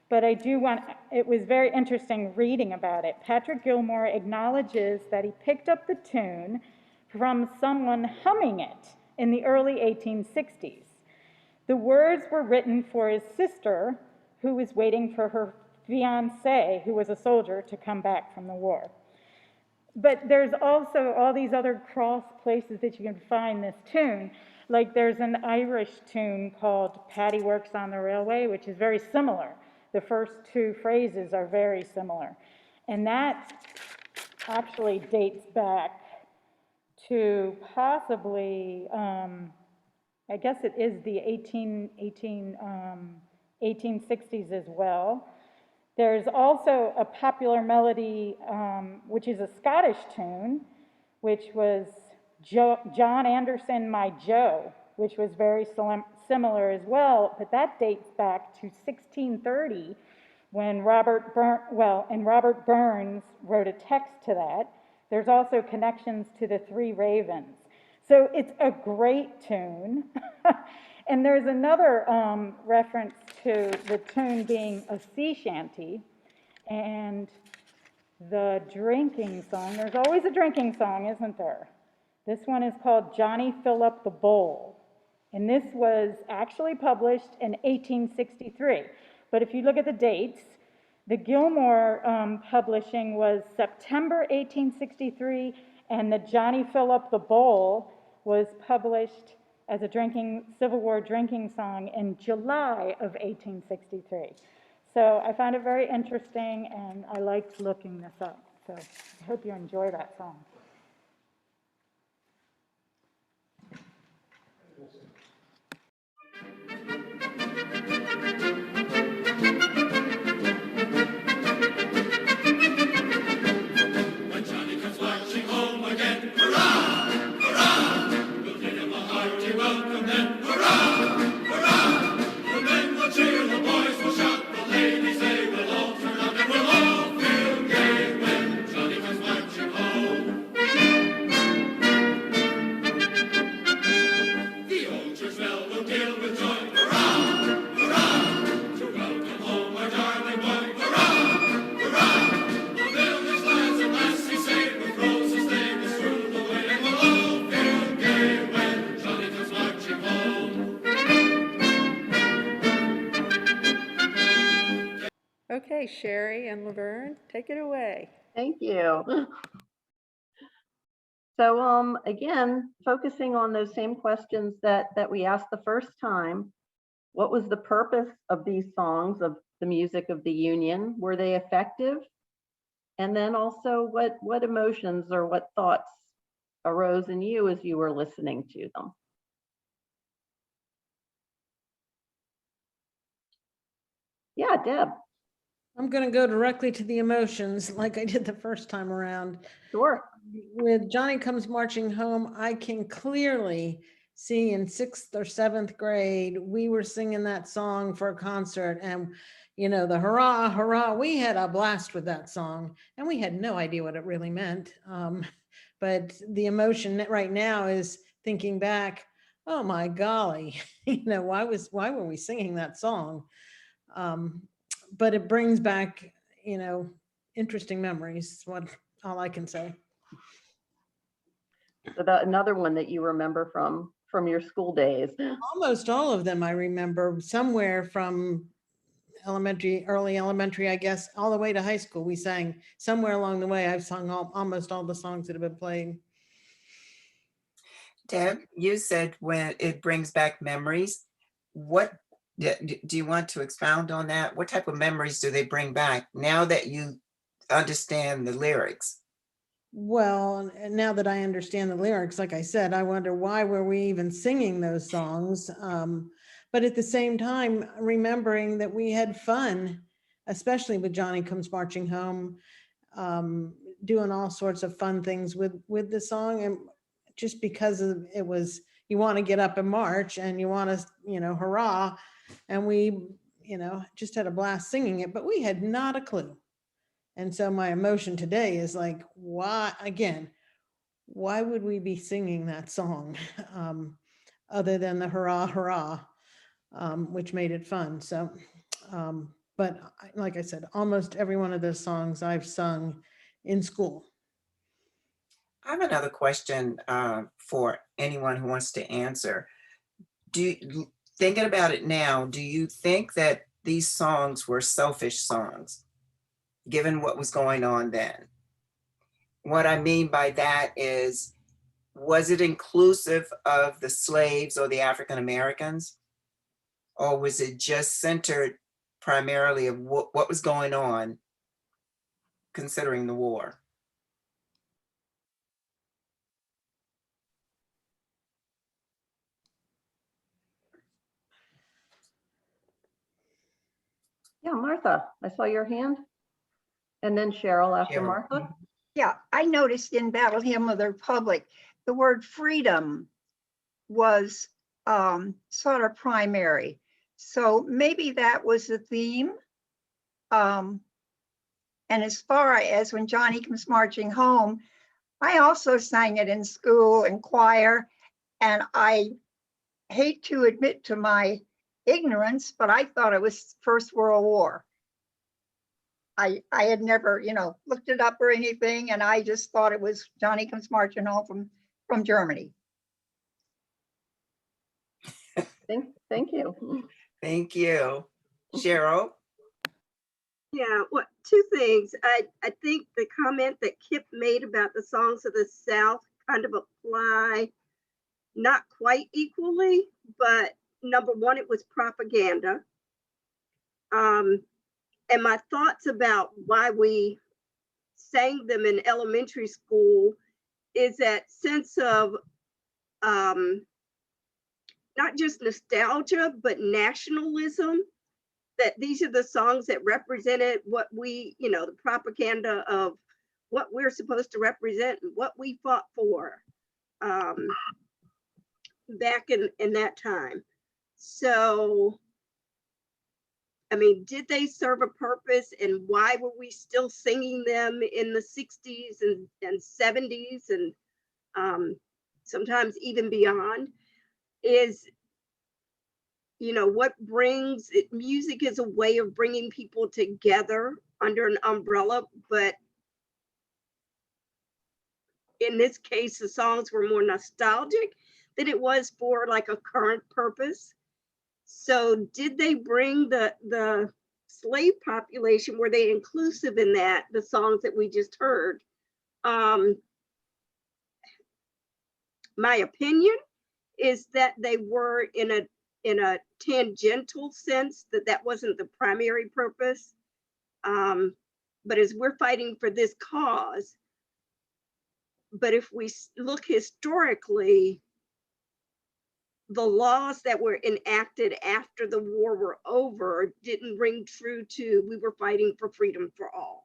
[SPEAKER 13] But it was very interesting reading about it. Patrick Gilmore acknowledges that he picked up the tune from someone humming it in the early 1860s. The words were written for his sister, who was waiting for her fiancé, who was a soldier, to come back from the war. But there's also all these other cross places that you can find this tune. Like there's an Irish tune called Paddy Works on the Railway, which is very similar. The first two phrases are very similar. And that actually dates back to possibly, I guess it is the 1860s as well. There's also a popular melody, which is a Scottish tune, which was John Anderson, My Joe, which was very similar as well, but that dates back to 1630 when Robert Burns wrote a text to that. There's also connections to the Three Ravens. So it's a great tune. And there's another reference to the tune being a sea shanty and the drinking song. There's always a drinking song, isn't there? This one is called Johnny Fill Up the Bowl. And this was actually published in 1863. But if you look at the dates, the Gilmore publishing was September 1863, and the Johnny Fill Up the Bowl was published as a Civil War drinking song in July of 1863. So I found it very interesting, and I liked looking this up. So I hope you enjoy that song.
[SPEAKER 1] When Johnny comes marching home again, hurrah, hurrah! We'll give him a hearty welcome then, hurrah, hurrah! The men will cheer, the boys will shout, the ladies they will all turn out, and we'll all feel gay when Johnny comes marching home. The old church bell will peal with joy, hurrah, hurrah! To welcome home our darling boy, hurrah, hurrah! The village lads and lassies say, with roses they will strew the way, and we'll all feel gay when Johnny comes marching home.
[SPEAKER 3] Okay, Sherry and Laverne, take it away.
[SPEAKER 4] Thank you. So again, focusing on those same questions that we asked the first time, what was the purpose of these songs, of the music of the Union? Were they effective? And then also what emotions or what thoughts arose in you as you were listening to them? Yeah, Deb.
[SPEAKER 9] I'm going to go directly to the emotions like I did the first time around.
[SPEAKER 4] Sure.
[SPEAKER 9] With Johnny Comes Marching Home, I can clearly see in 6th or 7th grade, we were singing that song for a concert, and the hurrah, hurrah, we had a blast with that song, and we had no idea what it really meant. But the emotion right now is thinking back, oh my golly, why were we singing that song? But it brings back, interesting memories. All I can say.
[SPEAKER 4] So that another one that you remember from your school days?
[SPEAKER 9] Almost all of them I remember, somewhere from early elementary, I guess, all the way to high school. We sang somewhere along the way. I've sung almost all the songs that have been played.
[SPEAKER 7] Deb, you said when it brings back memories. What do you want to expound on that? What type of memories do they bring back now that you understand the lyrics?
[SPEAKER 9] Well, now that I understand the lyrics, like I said, I wonder why were we even singing those songs? But at the same time, remembering that we had fun, especially with Johnny Comes Marching Home, doing all sorts of fun things with the song. And just because it was, you want to get up and march and you want to, hurrah. And we, just had a blast singing it, but we had not a clue. And so my emotion today is like, why would we be singing that song other than the hurrah, hurrah, which made it fun. So, but like I said, almost every one of those songs I've sung in school.
[SPEAKER 7] I have another question for anyone who wants to answer. Thinking about it now, do you think that these songs were selfish songs, given what was going on then? What I mean by that is, was it inclusive of the slaves or the African Americans? Or was it just centered primarily of what was going on considering the war?
[SPEAKER 4] Yeah, Martha, I saw your hand. And then Cheryl after Martha.
[SPEAKER 10] Yeah, I noticed in Battle Hymn of the Republic, the word freedom was sort of primary. So maybe that was the theme. And as far as when Johnny Comes Marching Home, I also sang it in school and choir. And I hate to admit to my ignorance, but I thought it was First World War. I had never, looked it up or anything, and I just thought it was Johnny Comes Marching Home from from Germany.
[SPEAKER 4] Thank you.
[SPEAKER 7] Thank you. Cheryl?
[SPEAKER 14] Yeah, well, two things. I think the comment that Kip made about the songs of the South kind of apply not quite equally, but number one, it was propaganda. And my thoughts about why we sang them in elementary school is that sense of not just nostalgia, but nationalism, that these are the songs that represented what we, the propaganda of what we're supposed to represent and what we fought for back in that time. So, I mean, did they serve a purpose, and why were we still singing them in the 60s and 70s and sometimes even beyond? Is, what brings it, music is a way of bringing people together under an umbrella, but in this case, the songs were more nostalgic than it was for like a current purpose. So did they bring the slave population, were they inclusive in that, the songs that we just heard? My opinion is that they were in a tangential sense, that wasn't the primary purpose. But as we're fighting for this cause, but if we look historically, the laws that were enacted after the war were over didn't ring true to, we were fighting for freedom for all.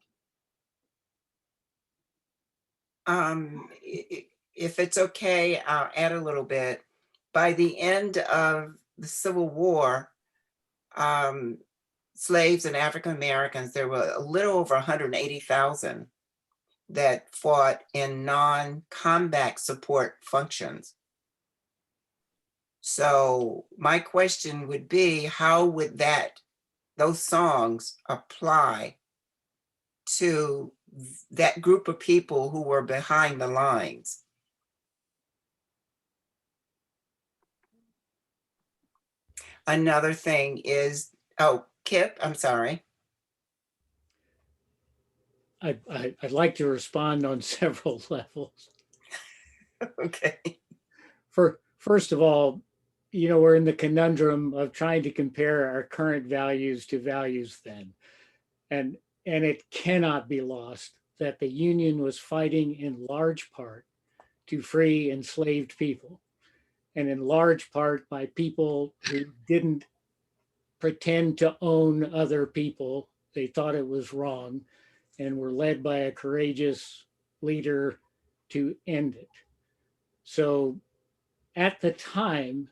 [SPEAKER 7] If it's okay, I'll add a little bit. By the end of the Civil War, slaves and African Americans, there were a little over 180,000 that fought in non-combat support functions. So my question would be, how would those songs apply to that group of people who were behind the lines? Another thing is, Kip, I'm sorry.
[SPEAKER 8] I'd like to respond on several levels.
[SPEAKER 7] Okay.
[SPEAKER 8] First of all, we're in the conundrum of trying to compare our current values to values then. And it cannot be lost that the Union was fighting in large part to free enslaved people, and in large part by people who didn't pretend to own other people. They thought it was wrong and were led by a courageous leader to end it. So at the time,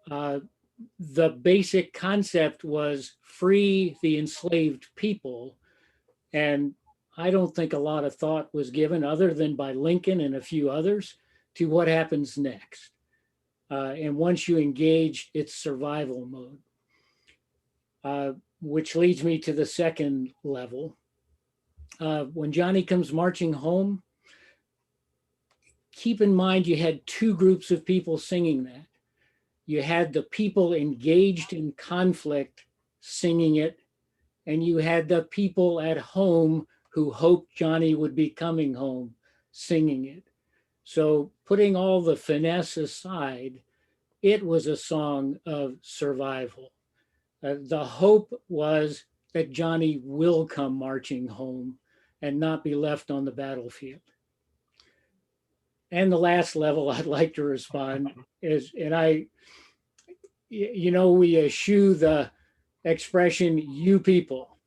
[SPEAKER 8] the basic concept was free the enslaved people. And I don't think a lot of thought was given, other than by Lincoln and a few others, to what happens next. And once you engage, it's survival mode, which leads me to the second level. When Johnny Comes Marching Home, keep in mind you had two groups of people singing that. You had the people engaged in conflict singing it, and you had the people at home who hoped Johnny would be coming home singing it. So putting all the finesse aside, it was a song of survival. The hope was that Johnny will come marching home and not be left on the battlefield. And the last level I'd like to respond is, and we eschew the expression, you people.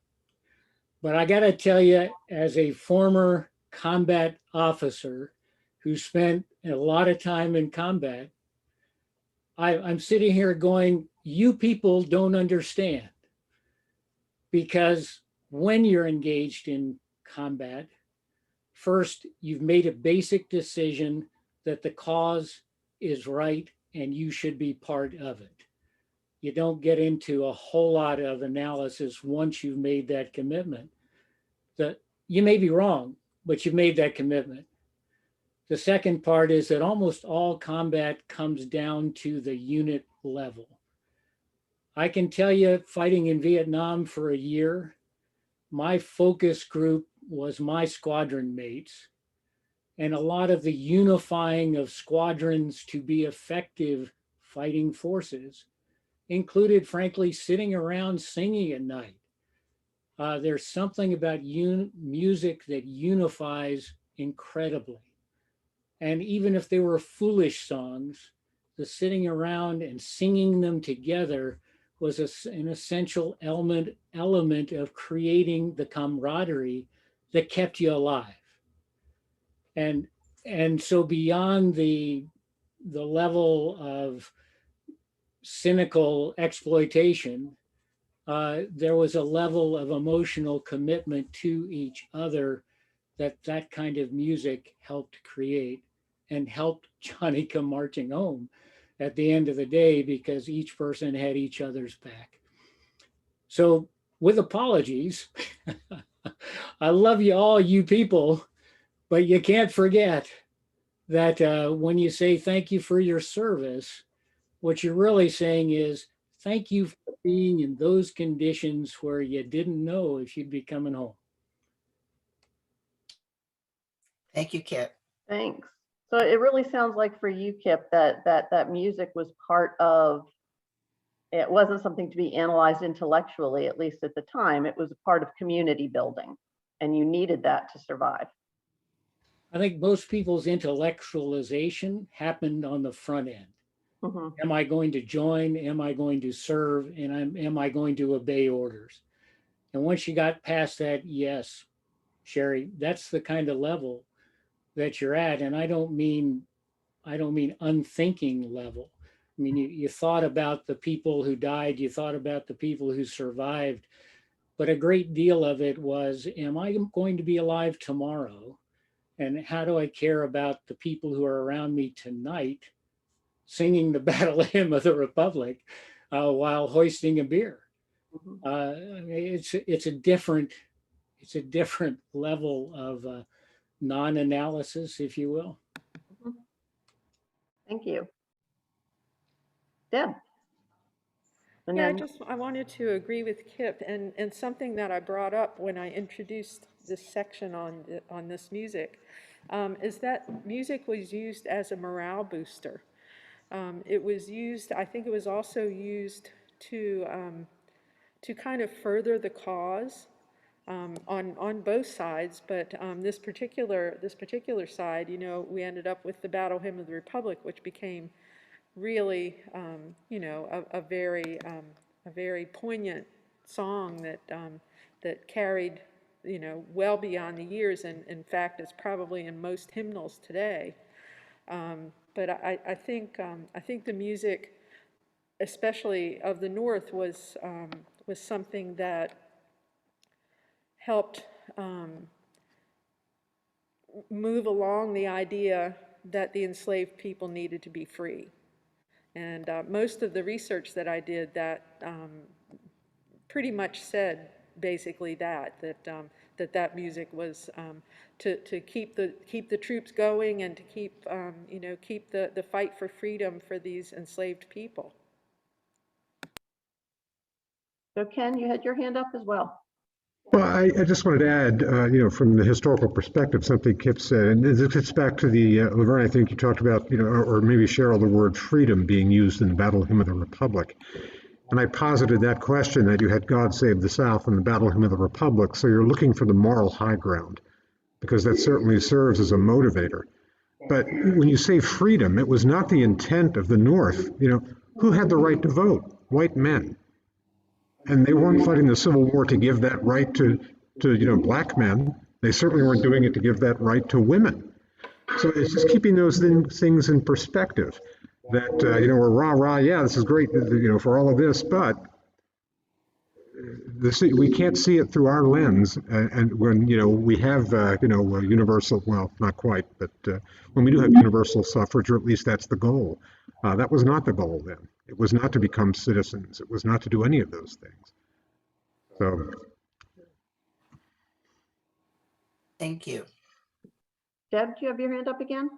[SPEAKER 8] But I got to tell you, as a former combat officer who spent a lot of time in combat, I'm sitting here going, you people don't understand. Because when you're engaged in combat, first, you've made a basic decision that the cause is right and you should be part of it. You don't get into a whole lot of analysis once you've made that commitment. That you may be wrong, but you've made that commitment. The second part is that almost all combat comes down to the unit level. I can tell you, fighting in Vietnam for a year, my focus group was my squadron mates. And a lot of the unifying of squadrons to be effective fighting forces included, frankly, sitting around singing at night. There's something about music that unifies incredibly. And even if they were foolish songs, the sitting around and singing them together was an essential element of creating the camaraderie that kept you alive. And so beyond the level of cynical exploitation, there was a level of emotional commitment to each other that kind of music helped create and helped Johnny come marching home at the end of the day, because each person had each other's back. So with apologies, I love you all, you people, but you can't forget that when you say thank you for your service, what you're really saying is thank you for being in those conditions where you didn't know if you'd be coming home.
[SPEAKER 7] Thank you, Kip.
[SPEAKER 4] Thanks. So it really sounds like for you, Kip, that music was part of, it wasn't something to be analyzed intellectually, at least at the time. It was a part of community building, and you needed that to survive.
[SPEAKER 8] I think most people's intellectualization happened on the front end.
[SPEAKER 4] Mhm.
[SPEAKER 8] Am I going to join? Am I going to serve? And am I going to obey orders? And once you got past that, yes, Sherry, that's the kind of level that you're at. And I don't mean unthinking level. I mean, you thought about the people who died, you thought about the people who survived, but a great deal of it was, am I going to be alive tomorrow? And how do I care about the people who are around me tonight singing the battle hymn of the Republic while hoisting a beer? It's a different level of non-analysis, if you will.
[SPEAKER 4] Thank you. Deb. And
[SPEAKER 3] Yeah,
[SPEAKER 4] then,
[SPEAKER 3] I wanted to agree with Kip, and something that I brought up when I introduced this section on this music is that music was used as a morale booster. It was used, I think it was also used to kind of further the cause on both sides, but this particular side, you know, we ended up with the Battle Hymn of the Republic, which became really, you know, a very poignant song that carried, you know, well beyond the years, and in fact, it's probably in most hymnals today. But I think the music, especially of the North, was something that helped move along the idea that the enslaved people needed to be free. And most of the research that I did that pretty much said basically that music was to keep the troops going and to keep you know, keep the fight for freedom for these enslaved people.
[SPEAKER 4] so Ken, you had your hand up as well.
[SPEAKER 2] Well, I just wanted to add, you know, from the historical perspective, something Kip said, and this gets back to the, Laverne, I think you talked about, you know, or maybe Cheryl, the word freedom being used in the Battle Hymn of the Republic. And I posited that question that you had God Save the South in the Battle Hymn of the Republic, so you're looking for the moral high ground, because that certainly serves as a motivator. But when you say freedom, it was not the intent of the North. You know, who had the right to vote? White men. And they weren't fighting the Civil War to give that right to you know, black men. They certainly weren't doing it to give that right to women. So it's just keeping those things in perspective. That you know, we're rah, yeah, this is great, you know, for all of this, but we can't see it through our lens. And when, you know, we have you know, universal, well, not quite, but when we do have universal suffrage, or at least that's the goal. That was not the goal then. It was not to become citizens. It was not to do any of those things. So.
[SPEAKER 7] Thank you.
[SPEAKER 4] Deb, do you have your hand up again?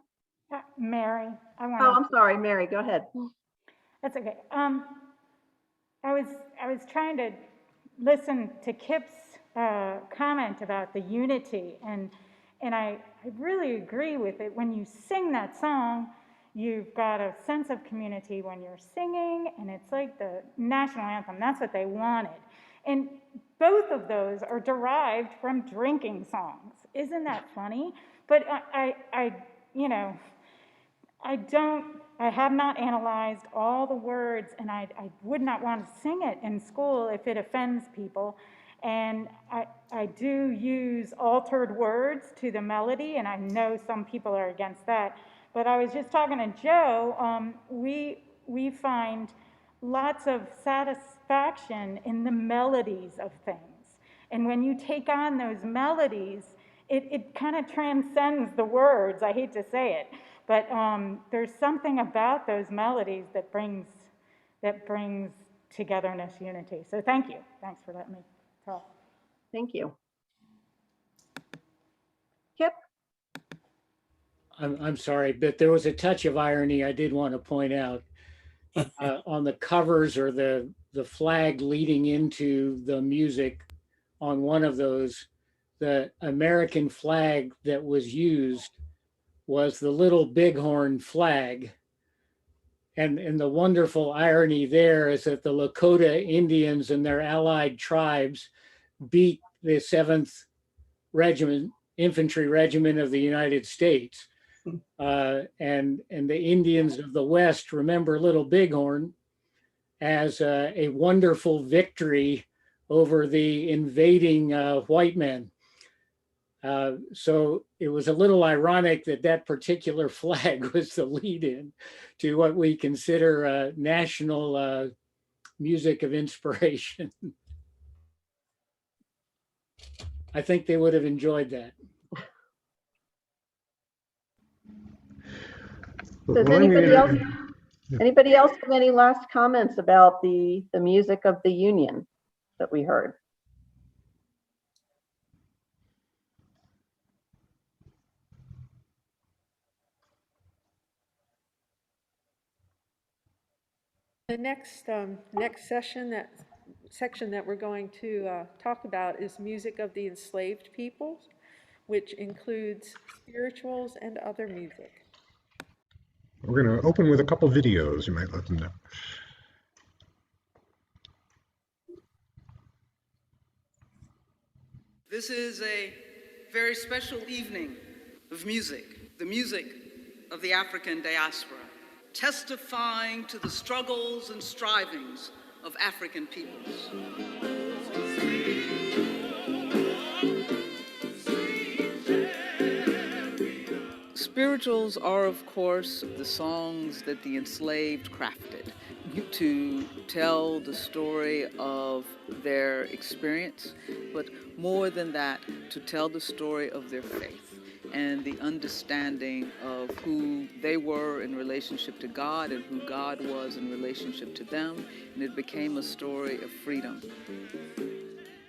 [SPEAKER 13] Mary, I want
[SPEAKER 4] Oh, I'm sorry, Mary, go ahead.
[SPEAKER 13] That's okay. I was trying to listen to Kip's comment about the unity, and I really agree with it. When you sing that song, you've got a sense of community when you're singing, and it's like the national anthem. That's what they wanted. And both of those are derived from drinking songs. Isn't that funny? But you know, I have not analyzed all the words, and I would not want to sing it in school if it offends people. And I do use altered words to the melody, and I know some people are against that. But I was just talking to Joe, we find lots of satisfaction in the melodies of things. And when you take on those melodies, it kind of transcends the words. I hate to say it, but there's something about those melodies that brings togetherness, unity. So thank you. Thanks for letting me talk.
[SPEAKER 4] Thank you. Kip?
[SPEAKER 8] I'm sorry, but there was a touch of irony I did want to point out. On the covers or the flag leading into the music on one of those, the American flag that was used was the little bighorn flag. And the wonderful irony there is that the Lakota Indians and their allied tribes beat the 7th Regiment, Infantry Regiment of the United States. And the Indians of the West remember Little Bighorn as a wonderful victory over the invading white men. So it was a little ironic that that particular flag was the lead-in to what we consider national music of inspiration. I think they would have enjoyed that.
[SPEAKER 4] Does anybody else have any last comments about the music of the Union that we heard?
[SPEAKER 3] The next section that we're going to talk about is music of the enslaved peoples, which includes spirituals and other music.
[SPEAKER 2] We're going to open with a couple videos. You might let them know.
[SPEAKER 15] This is a very special evening of music, the music of the African diaspora, testifying to the struggles and strivings of African peoples. Spirituals are, of course, the songs that the enslaved crafted to tell the story of their experience, but more than that, to tell the story of their faith and the understanding of who they were in relationship to God and who God was in relationship to them, and it became a story of freedom.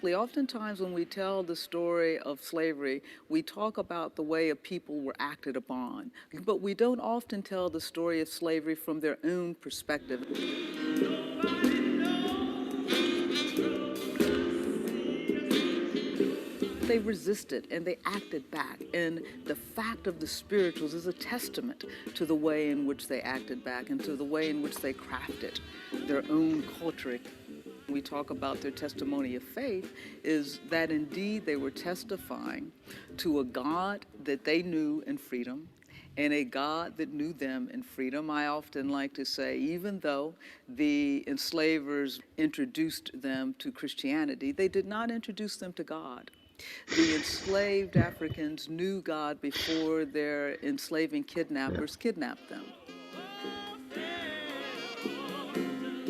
[SPEAKER 15] Oftentimes when we tell the story of slavery, we talk about the way a people were acted upon, but we don't often tell the story of slavery from their own perspective. They resisted and they acted back, and the fact of the spirituals is a testament to the way in which they acted back and to the way in which they crafted their own culture. We talk about their testimony of faith is that indeed they were testifying to a God that they knew in freedom and a God that knew them in freedom. I often like to say, even though the enslavers introduced them to Christianity, they did not introduce them to God. The enslaved Africans knew God before their enslaving kidnappers kidnapped them.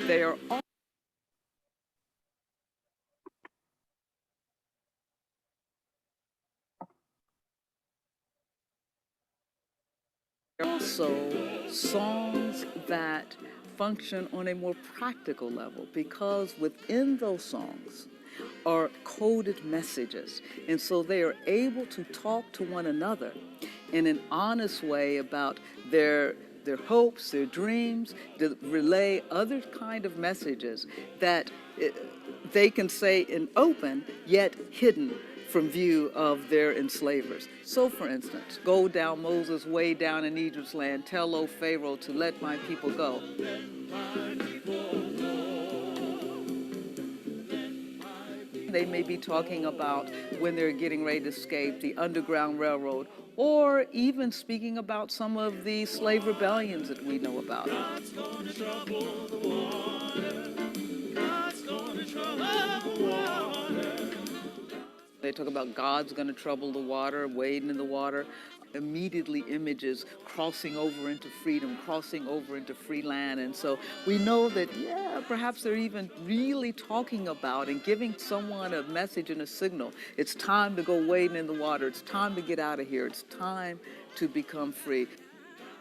[SPEAKER 15] They are also songs that function on a more practical level, because within those songs are coded messages, and so they are able to talk to one another in an honest way about their hopes, their dreams, to relay other kind of messages that they can say in open, yet hidden from view of their enslavers. So for instance, go down Moses way down in Egypt's land, tell, O Pharaoh, to let my people go. They may be talking about when they're getting ready to escape, the Underground Railroad, or even speaking about some of the slave rebellions that we know about. They talk about God's going to trouble the water, wading in the water. Immediately images crossing over into freedom, crossing over into free land. And so we know that, yeah, perhaps they're even really talking about and giving someone a message and a signal. It's time to go wading in the water. It's time to get out of here. It's time to become free.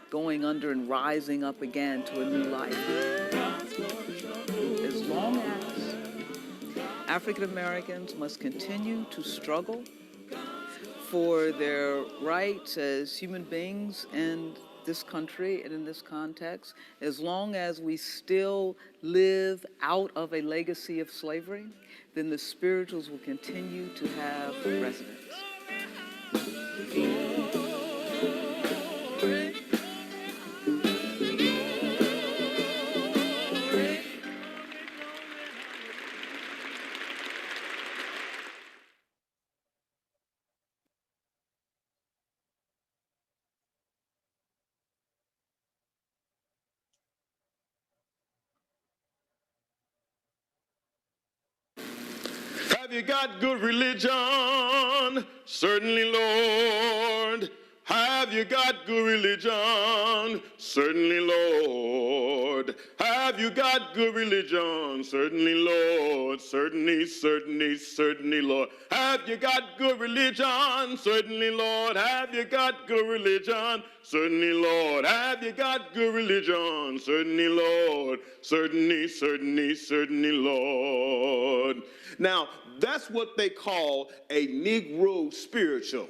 [SPEAKER 15] Going under and rising up again to a new life. As long as African Americans must continue to struggle for their rights as human beings in this country and in this context, as long as we still live out of a legacy of slavery, then the spirituals will continue to have residence.
[SPEAKER 16] Have you got good religion? Certainly, Lord. Have you got good religion? Certainly, Lord. Have you got good religion? Certainly, Lord. Certainly, certainly, certainly, Lord. Have you got good religion? Certainly, Lord. Have you got good religion? Certainly, Lord. Have you got good religion? Certainly, Lord. Certainly, certainly, certainly, Lord. Now, that's what they call a Negro spiritual.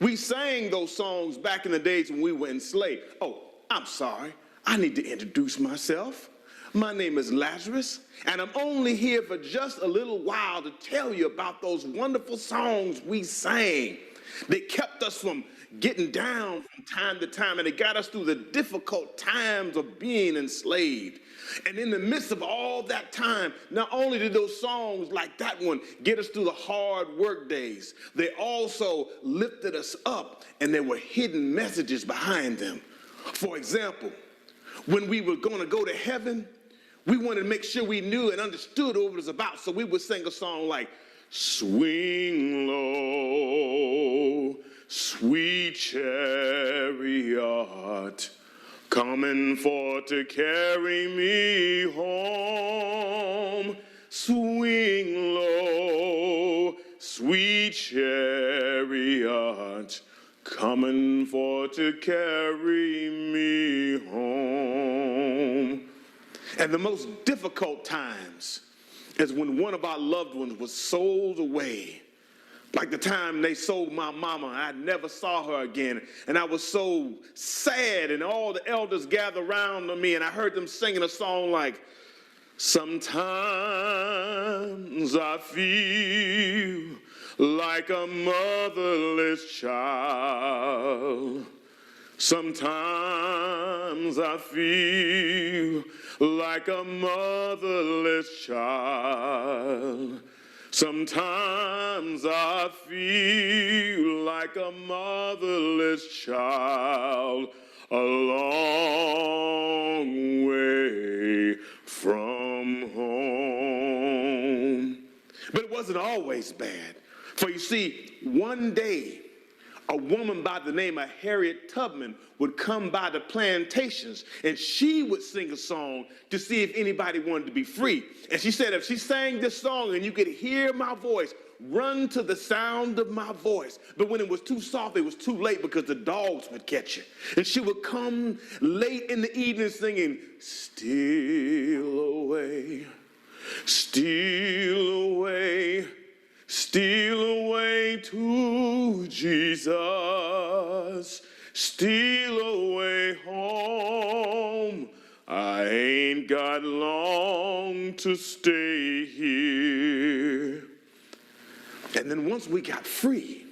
[SPEAKER 16] We sang those songs back in the days when we were enslaved. Oh, I'm sorry. I need to introduce myself. My name is Lazarus, and I'm only here for just a little while to tell you about those wonderful songs we sang. They kept us from getting down from time to time, and it got us through the difficult times of being enslaved. And in the midst of all that time, not only did those songs like that one get us through the hard work days, they also lifted us up, and there were hidden messages behind them. For example, when we were going to go to heaven, we wanted to make sure we knew and understood what it was about, so we would sing a song like, swing low, sweet chariot, coming for to carry me home. Swing low, sweet chariot, coming for to carry me home. And the most difficult times is when one of our loved ones was sold away. Like the time they sold my mama, I never saw her again. And I was so sad, and all the elders gathered around me, and I heard them singing a song like, sometimes I feel like a motherless child. Sometimes I feel like a motherless child. Sometimes I feel like a motherless child, a long way from home. But it wasn't always bad. For you see, one day, a woman by the name of Harriet Tubman would come by the plantations, and she would sing a song to see if anybody wanted to be free. And she said if she sang this song and you could hear my voice, run to the sound of my voice. But when it was too soft, it was too late because the dogs would catch you. And she would come late in the evening singing, steal away, steal away, steal away to Jesus. steal away home. I ain't got long to stay here. And then once we got free,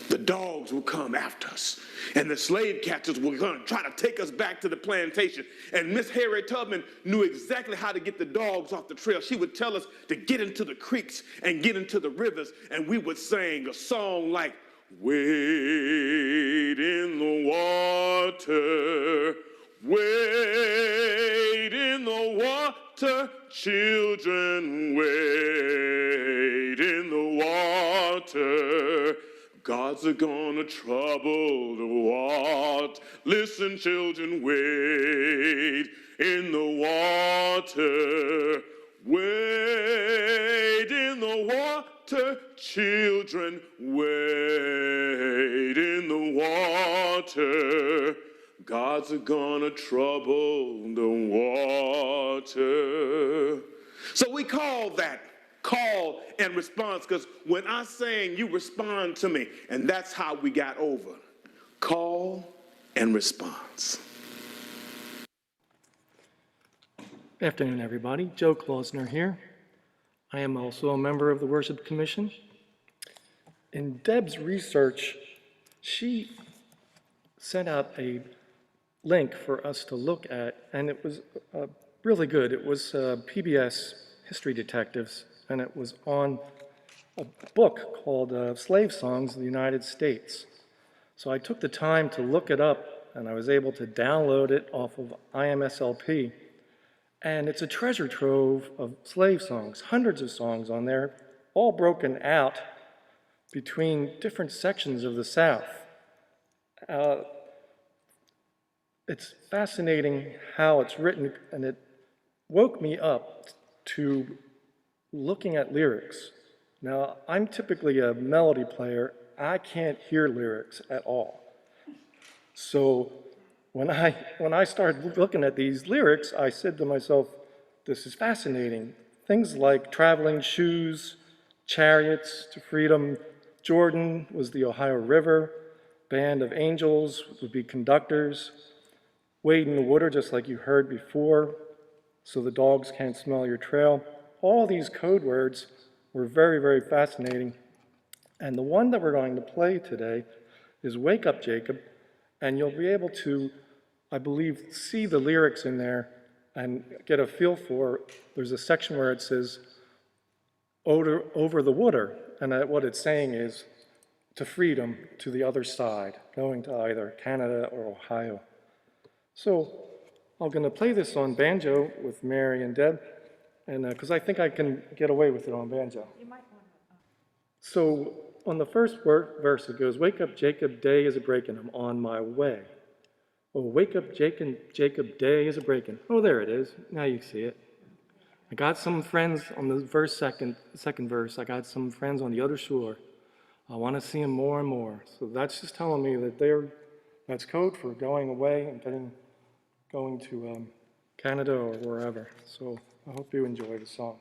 [SPEAKER 16] the dogs would come after us, and the slave catchers were going to try to take us back to the plantation. And Miss Harriet Tubman knew exactly how to get the dogs off the trail. She would tell us to get into the creeks and get into the rivers, and we would sing a song like, wade in the water, wade in the water, children, wade in the water. Gods are gonna trouble the water. Listen, children, wade in the water. Wade in the water, children, wade in the water. Gods are gonna trouble the water. So we call that call and response, because when I sing, you respond to me. And that's how we got over. Call and response.
[SPEAKER 17] Afternoon, everybody. Joe Klausner here. I am also a member of the Worship Commission. In Deb's research, she sent out a link for us to look at, and it was really good. It was PBS History Detectives, and it was on a book called Slave Songs of the United States. So I took the time to look it up, and I was able to download it off of IMSLP. And it's a treasure trove of slave songs, hundreds of songs on there, all broken out between different sections of the South. It's fascinating how it's written, and it woke me up to looking at lyrics. Now, I'm typically a melody player. I can't hear lyrics at all. So when I started looking at these lyrics, I said to myself, this is fascinating. Things like traveling shoes, chariots to freedom, Jordan was the Ohio River, band of angels would be conductors, wade in the water just like you heard before, so the dogs can't smell your trail. All these code words were very, very fascinating. And the one that we're going to play today is Wake Up, Jacob, and you'll be able to, I believe, see the lyrics in there and get a feel for, there's a section where it says, over the water, and what it's saying is, to freedom, to the other side, going to either Canada or Ohio. So I'm going to play this on banjo with Mary and Deb, and because I think I can get away with it on banjo. You might want to. So on the first verse, it goes, wake up, Jacob, day is a-breaking, I'm on my way. Oh, wake up, Jacob, day is a-breaking. Oh, there it is. Now you see it. I got some friends on the second verse. I got some friends on the other shore. I want to see them more and more. So that's just telling me that that's code for going away and going to Canada or wherever. So I hope you enjoy the song.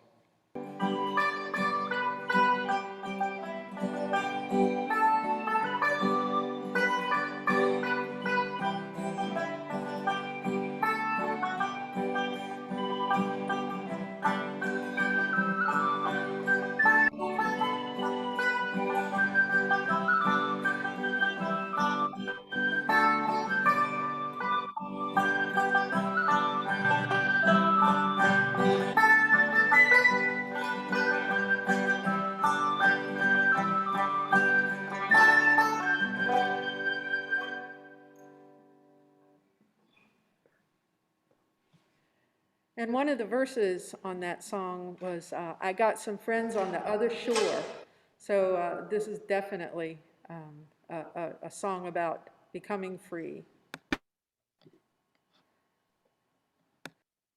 [SPEAKER 3] And one of the verses on that song was, I got some friends on the other shore. So this is definitely a song about becoming free.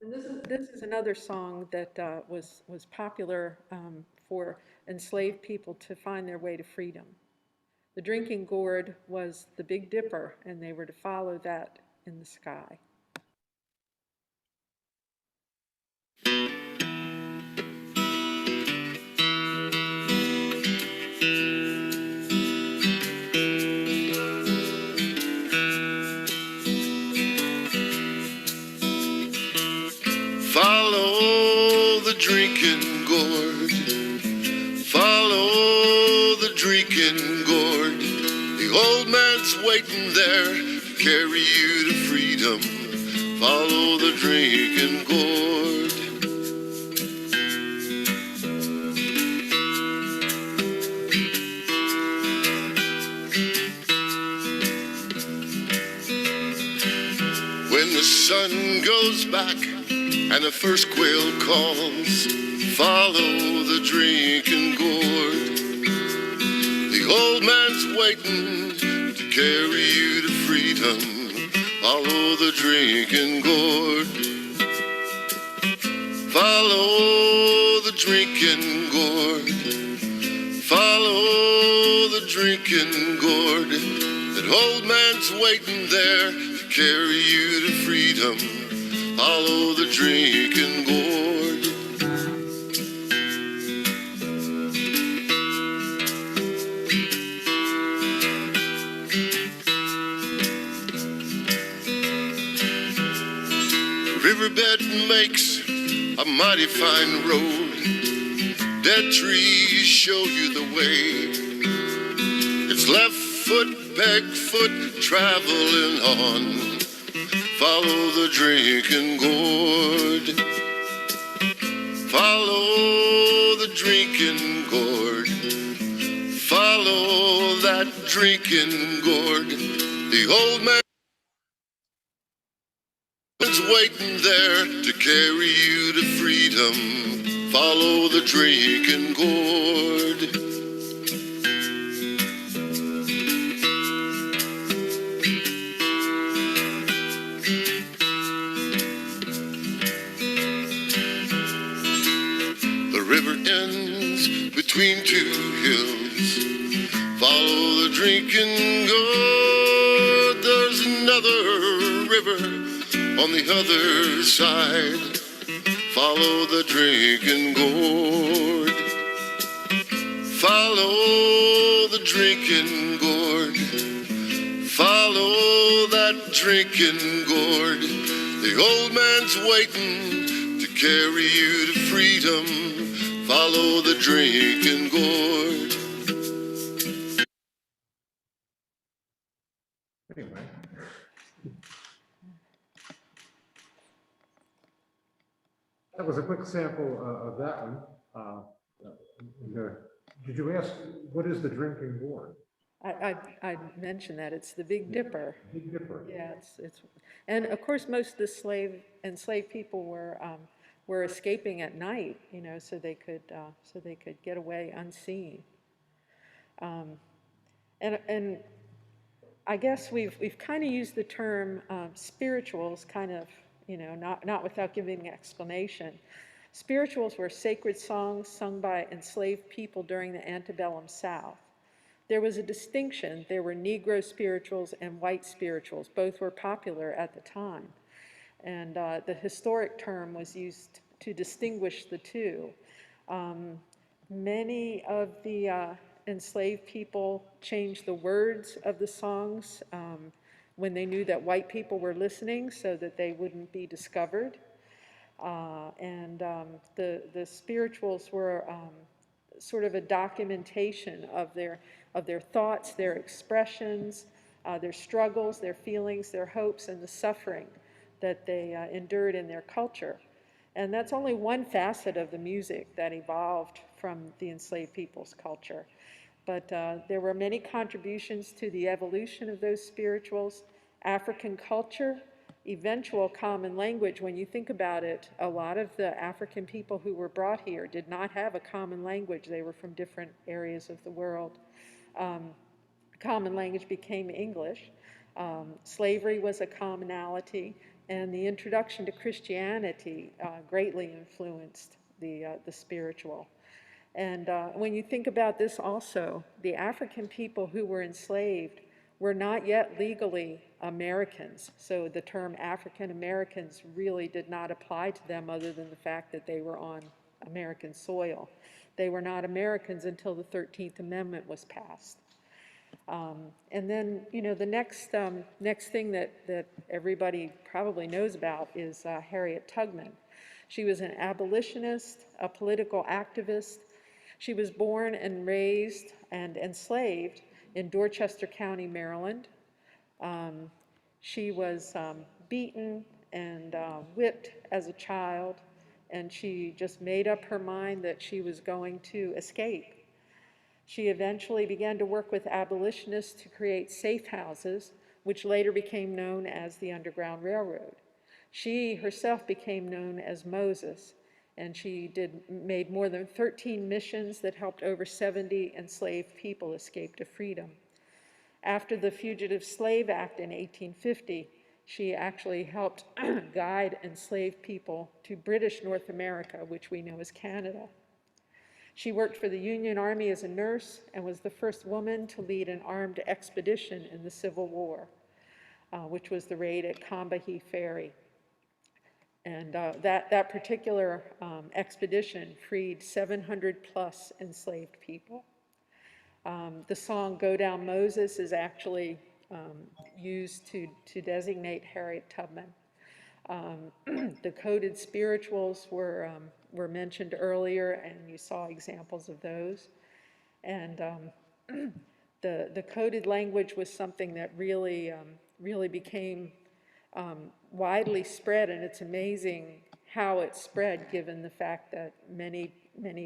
[SPEAKER 3] And this is another song that was popular for enslaved people to find their way to freedom. The drinking gourd was the Big Dipper, and they were to follow that in the sky.
[SPEAKER 18] the drinking gourd. Follow the drinking gourd. The old man's waiting there to carry you to freedom. Follow the drinking gourd. When the sun goes back and the first quail calls, follow the drinking gourd. The old man's waiting to carry you to freedom. Follow the drinking gourd. Follow the drinking gourd. Follow the drinking gourd. That old man's waiting there to carry you to freedom. Follow the drinking gourd. Riverbed makes a mighty fine road. Dead trees show you the way. It's left foot, peg foot, traveling on. Follow the drinking gourd. Follow the drinking gourd. Follow that drinking gourd. The old man is waiting there to carry you to freedom. Follow the drinking gourd. The river ends between two hills. Follow the drinking gourd. There's another river on the other side. Follow the drinking gourd. Follow the drinking gourd. Follow that drinking gourd. The old man's waiting to carry you to freedom. Follow the drinking gourd.
[SPEAKER 2] Anyway. That was a quick sample of that one. Did you ask, what is the drinking gourd?
[SPEAKER 3] I mentioned that it's the Big Dipper.
[SPEAKER 2] Big Dipper.
[SPEAKER 3] Yeah, it's, and of course, most of the enslaved people were escaping at night, you know, so they could get away unseen. And I guess we've kind of used the term spirituals, kind of, you know, not without giving an explanation. Spirituals were sacred songs sung by enslaved people during the antebellum South. There was a distinction. There were Negro spirituals and white spirituals. Both were popular at the time. And the historic term was used to distinguish the two. Many of the enslaved people changed the words of the songs when they knew that white people were listening so that they wouldn't be discovered. The spirituals were sort of a documentation of their thoughts, their expressions, their struggles, their feelings, their hopes, and the suffering that they endured in their culture. And that's only one facet of the music that evolved from the enslaved people's culture. But there were many contributions to the evolution of those spirituals. African culture, eventual common language. When you think about it, a lot of the African people who were brought here did not have a common language. They were from different areas of the world. Common language became English. Slavery was a commonality, and the introduction to Christianity greatly influenced the spiritual. And when you think about this also, the African people who were enslaved were not yet legally Americans. So the term African Americans really did not apply to them other than the fact that they were on American soil. They were not Americans until the 13th Amendment was passed. And then, the next thing that everybody probably knows about is Harriet Tubman. She was an abolitionist, a political activist. She was born and raised and enslaved in Dorchester County, Maryland. She was beaten and whipped as a child, and she just made up her mind that she was going to escape. She eventually began to work with abolitionists to create safe houses, which later became known as the Underground Railroad. She herself became known as Moses, and she made more than 13 missions that helped over 70 enslaved people escape to freedom. After the Fugitive Slave Act in 1850, she actually helped guide enslaved people to British North America, which we know as Canada. She worked for the Union Army as a nurse and was the first woman to lead an armed expedition in the Civil War, which was the raid at Combahee Ferry. And that particular expedition freed 700 plus enslaved people. The song Go Down Moses is actually used to designate Harriet Tubman. The coded spirituals were mentioned earlier, and you saw examples of those. And the coded language was something that really became widely spread, and it's amazing how it spread, given the fact that many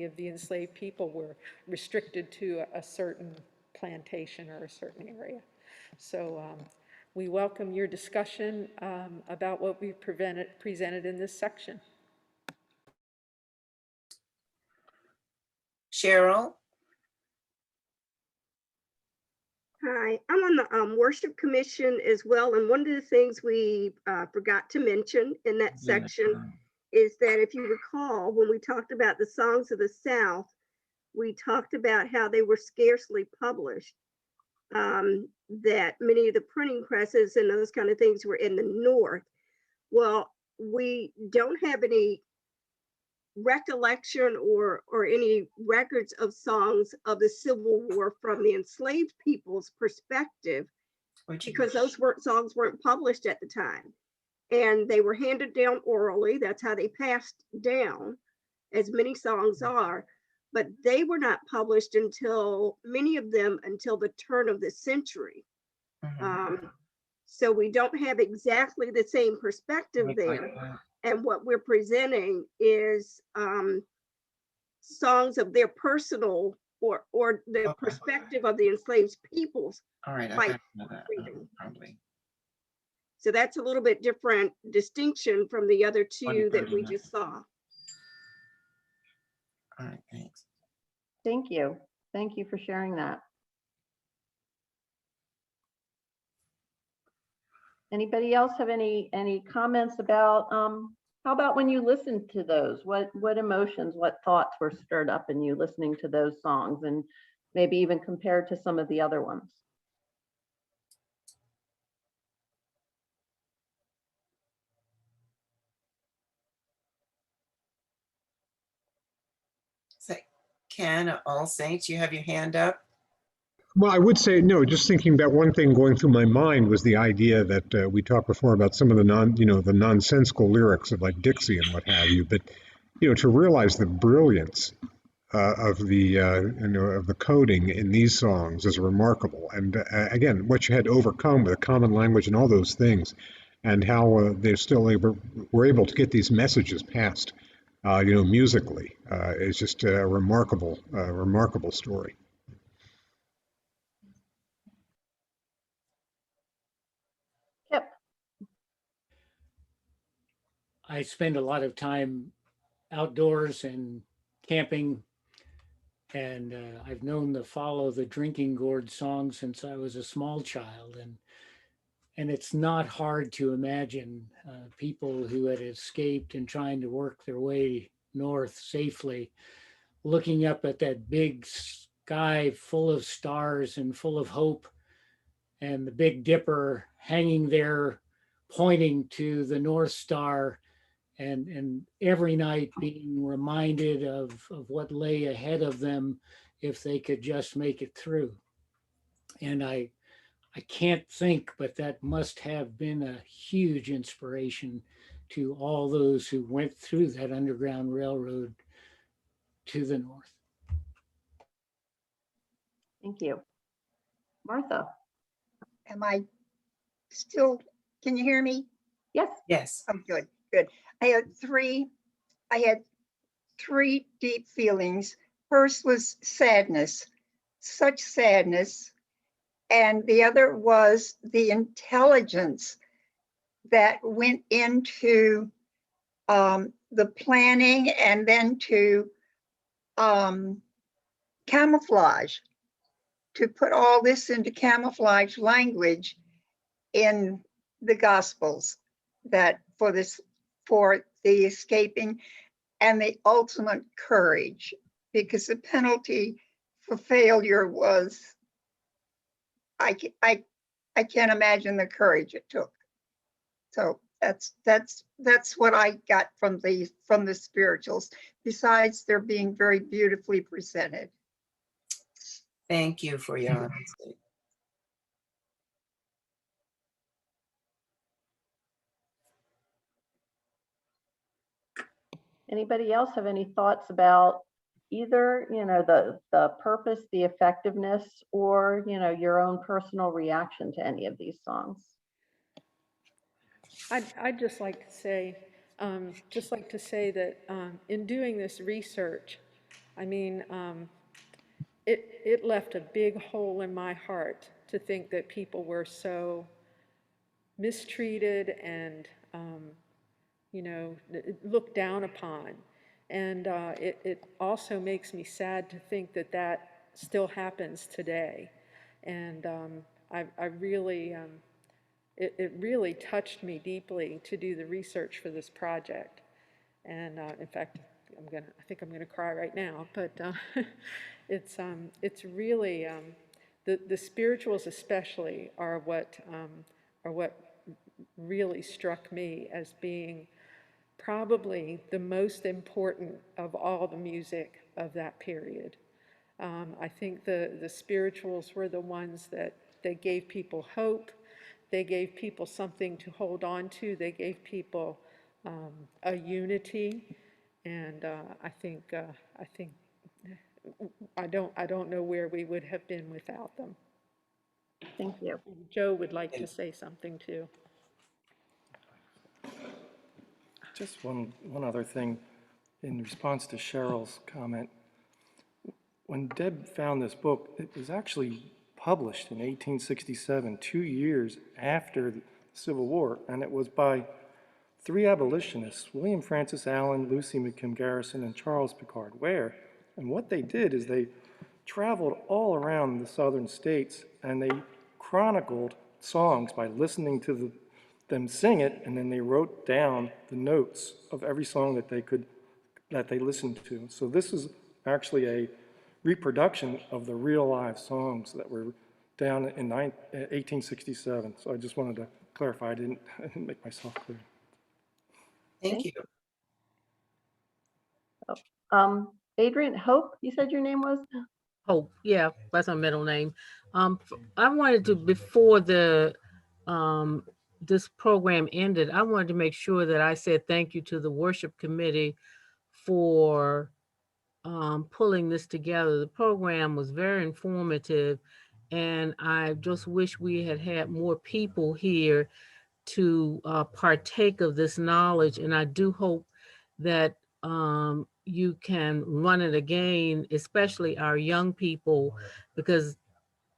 [SPEAKER 3] of the enslaved people were restricted to a certain plantation or a certain area. So we welcome your discussion about what we've presented in this section.
[SPEAKER 7] Cheryl?
[SPEAKER 14] Hi, I'm on the worship commission as well. And one of the things we forgot to mention in that section is that if you recall, when we talked about the songs of the South, we talked about how they were scarcely published, that many of the printing presses and those kind of things were in the North. Well, we don't have any recollection or any records of songs of the Civil War from the enslaved people's perspective, because those songs weren't published at the time, and they were handed down orally. That's how they passed down, as many songs are, but they were not published until, many of them, until the turn of the century. So we don't have exactly the same perspective there. And what we're presenting is songs of their personal or the perspective of the enslaved peoples.
[SPEAKER 7] All right,
[SPEAKER 14] fight for freedom. So that's a little bit different distinction from the other two that we just saw.
[SPEAKER 7] All right, thanks.
[SPEAKER 4] Thank you. Thank you for sharing that. Anybody else have any comments about how about when you listened to those? What emotions, what thoughts were stirred up in you listening to those songs, and maybe even compared to some of the other ones?
[SPEAKER 7] Ken, All Saints, you have your hand up?
[SPEAKER 2] Well, I would say no. Just thinking about one thing going through my mind was the idea that we talked before about some of the the nonsensical lyrics of like Dixie and what have you. But to realize the brilliance of the of the coding in these songs is remarkable. And again, what you had to overcome with a common language and all those things, and how they're still were able to get these messages passed, musically, is just a remarkable story.
[SPEAKER 8] I spend a lot of time outdoors and camping, and I've known the Follow the Drinking Gourd song since I was a small child, and it's not hard to imagine people who had escaped and trying to work their way north safely, looking up at that big sky full of stars and full of hope, and the Big Dipper hanging there pointing to the North Star, and every night being reminded of what lay ahead of them if they could just make it through. And I can't think, but that must have been a huge inspiration to all those who went through that Underground Railroad to the north.
[SPEAKER 4] Thank you. Martha?
[SPEAKER 10] Am I still, can you hear me?
[SPEAKER 4] Yes.
[SPEAKER 7] Yes.
[SPEAKER 10] Oh, good, good. I had three deep feelings. First was sadness, such sadness. And the other was the intelligence that went into the planning and then to camouflage, to put all this into camouflage language in the Gospels, that for the escaping and the ultimate courage, because the penalty for failure was, I can't imagine the courage it took. So that's what I got from the spirituals, besides they're being very beautifully presented.
[SPEAKER 7] Thank you for your honesty.
[SPEAKER 4] Anybody else have any thoughts about either, the purpose, the effectiveness, or, your own personal reaction to any of these songs?
[SPEAKER 3] I'd just like to say that in doing this research, I mean, it left a big hole in my heart to think that people were so mistreated and, looked down upon. And it also makes me sad to think that that still happens today. And I really, it really touched me deeply to do the research for this project. And in fact, I think I'm gonna cry right now, but it's really, the spirituals especially are what really struck me as being probably the most important of all the music of that period. I think the spirituals were the ones that gave people hope. They gave people something to hold on to. They gave people a unity, and I don't know where we would have been without them.
[SPEAKER 4] Thank you.
[SPEAKER 3] Joe would like to say something too.
[SPEAKER 17] Just one other thing in response to Cheryl's comment. When Deb found this book, it was actually published in 1867, 2 years after the Civil War, and it was by 3 abolitionists, William Francis Allen, Lucy McKim Garrison, and Charles Picard Ware. And what they did is they traveled all around the southern states and they chronicled songs by listening to them sing it, and then they wrote down the notes of every song that they listened to. So this is actually a reproduction of the real live songs that were down in 1867. So I just wanted to clarify. I didn't make myself clear.
[SPEAKER 7] Thank you.
[SPEAKER 4] Adrian, Hope, you said your name was?
[SPEAKER 11] Hope, yeah, that's my middle name. I wanted to, before the this program ended, I wanted to make sure that I said thank you to the worship committee for pulling this together. The program was very informative, and I just wish we had had more people here to partake of this knowledge. And I do hope that you can run it again, especially our young people, because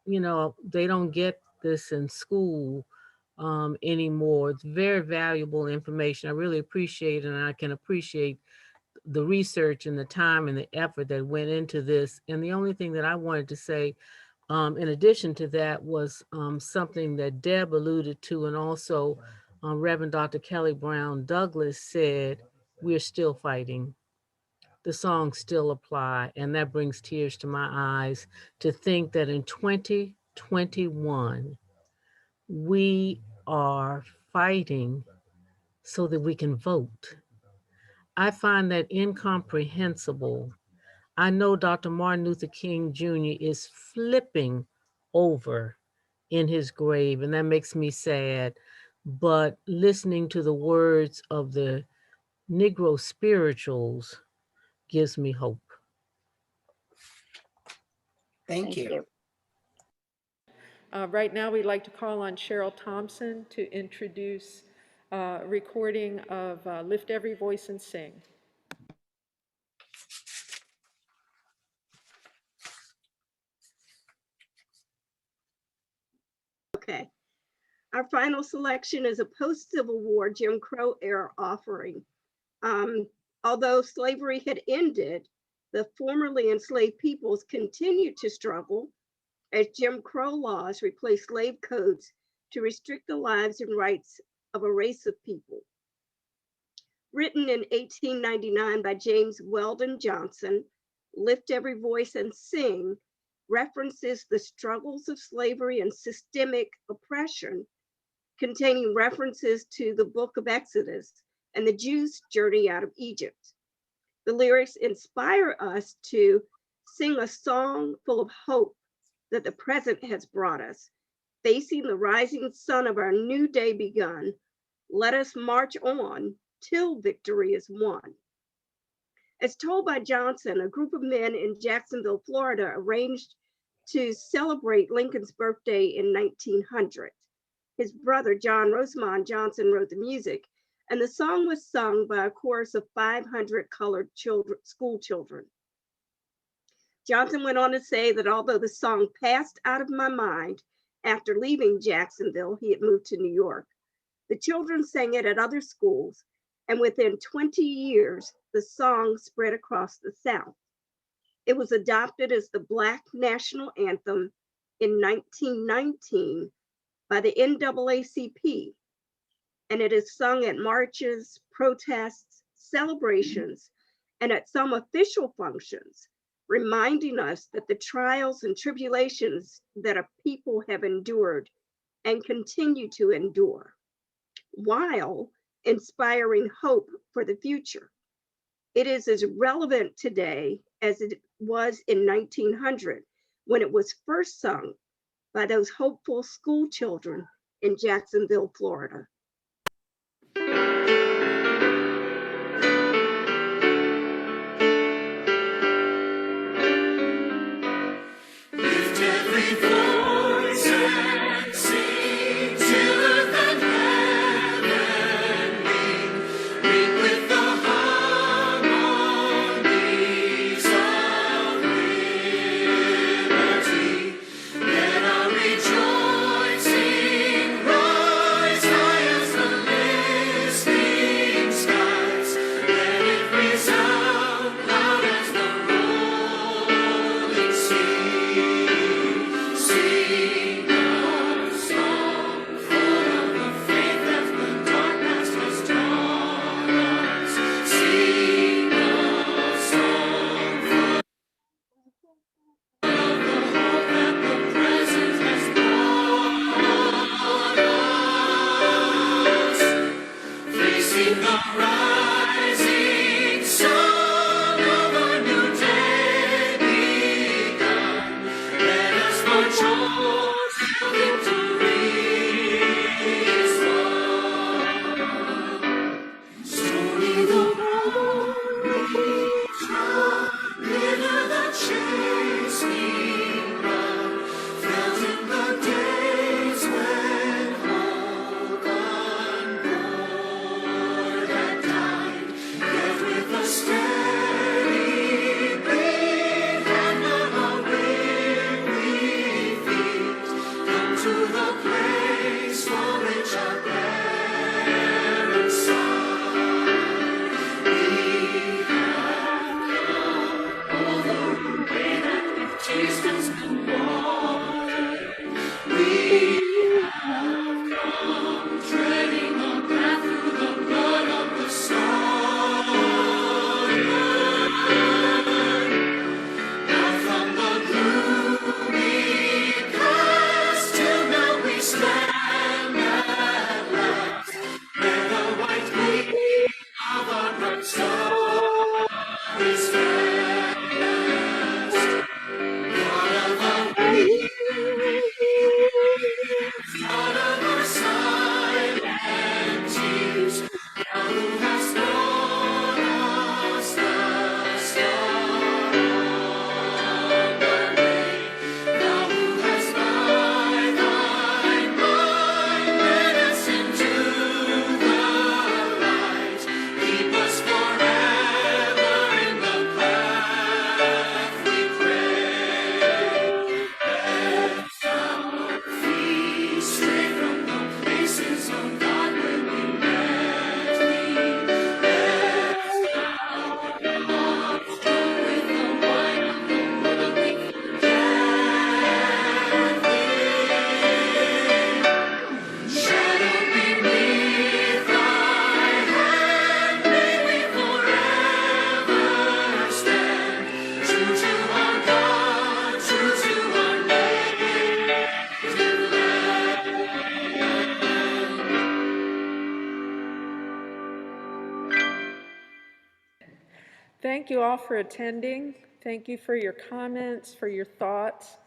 [SPEAKER 11] they don't get this in school anymore. It's very valuable information. I really appreciate it, and I can appreciate the research and the time and the effort that went into this. And the only thing that I wanted to say in addition to that was something that Deb alluded to, and also Reverend Dr. Kelly Brown Douglas said, we're still fighting. The songs still apply, and that brings tears to my eyes to think that in 2021, we are fighting so that we can vote. I find that incomprehensible. I know Dr. Martin Luther King Jr. is flipping over in his grave, and that makes me sad. But listening to the words of the Negro spirituals gives me hope.
[SPEAKER 7] Thank you.
[SPEAKER 3] Right now, we'd like to call on Cheryl Thompson to introduce a recording of Lift Every Voice and Sing.
[SPEAKER 14] Okay. Our final selection is a post-Civil War Jim Crow era offering. Although slavery had ended, the formerly enslaved peoples continued to struggle as Jim Crow laws replaced slave codes to restrict the lives and rights of a race of people. Written in 1899 by James Weldon Johnson, Lift Every Voice and Sing references the struggles of slavery and systemic oppression, containing references to the book of Exodus and the Jews' journey out of Egypt. The lyrics inspire us to sing a song full of hope that the present has brought us. Facing the rising sun of our new day begun, let us march on till victory is won. As told by Johnson, a group of men in Jacksonville, Florida, arranged to celebrate Lincoln's birthday in 1900. His brother, John Rosamond Johnson, wrote the music, and the song was sung by a chorus of 500 colored school children. Johnson went on to say that although the song passed out of my mind after leaving Jacksonville, he had moved to New York. The children sang it at other schools, and within 20 years, the song spread across the South. It was adopted as the Black National Anthem in 1919 by the NAACP, and it is sung at marches, protests, celebrations, and at some official functions, reminding us that the trials and tribulations that a people have endured and continue to endure, while inspiring hope for the future. It is as relevant today as it was in 1900, when it was first sung by those hopeful school children in Jacksonville, Florida.
[SPEAKER 1] Lift every voice and sing till earth and heaven ring with the harmonies of liberty. Let our rejoicing rise high as the listening skies. Let it resound loud as the rolling sea. Sing a song full of the faith that the dark past has taught us. Sing a song full of the hope that the present has brought us. Facing the rising sun of a new day begun, let us march on till victory is won. Stormy the road, bitter the chase we run, felt in the days when hope on board had died, yet with a steady beat and on a weary feet, come to the place for which our parents sighed. We have come over a way that with tears has been watered. We have come treading a path through the blood of the slaughtered. Now from the gloomy past till now we stand at last, where the white gleam of our bright star is fast. God of our
[SPEAKER 3] Thank you all for attending. Thank you for your comments, for your thoughts,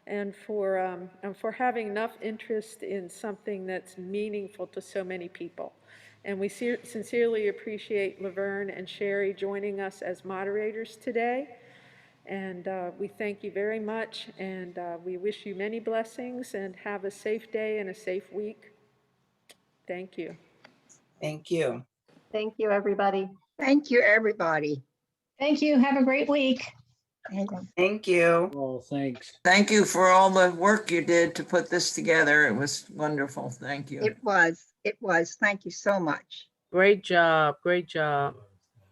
[SPEAKER 3] and for having enough interest in something that's meaningful to so many people. And we sincerely appreciate Laverne and Sherry joining us as moderators today. And we thank you very much, and we wish you many blessings, and have a safe day and a safe week. Thank you.
[SPEAKER 7] Thank you.
[SPEAKER 4] Thank you, everybody.
[SPEAKER 10] Thank you, everybody.
[SPEAKER 12] Thank you. Have a great week.
[SPEAKER 7] Thank you.
[SPEAKER 8] Oh, thanks.
[SPEAKER 1] Thank you for all the work you did to put this together. It was wonderful. Thank you.
[SPEAKER 10] It was. Thank you so much.
[SPEAKER 11] Great job. Great job.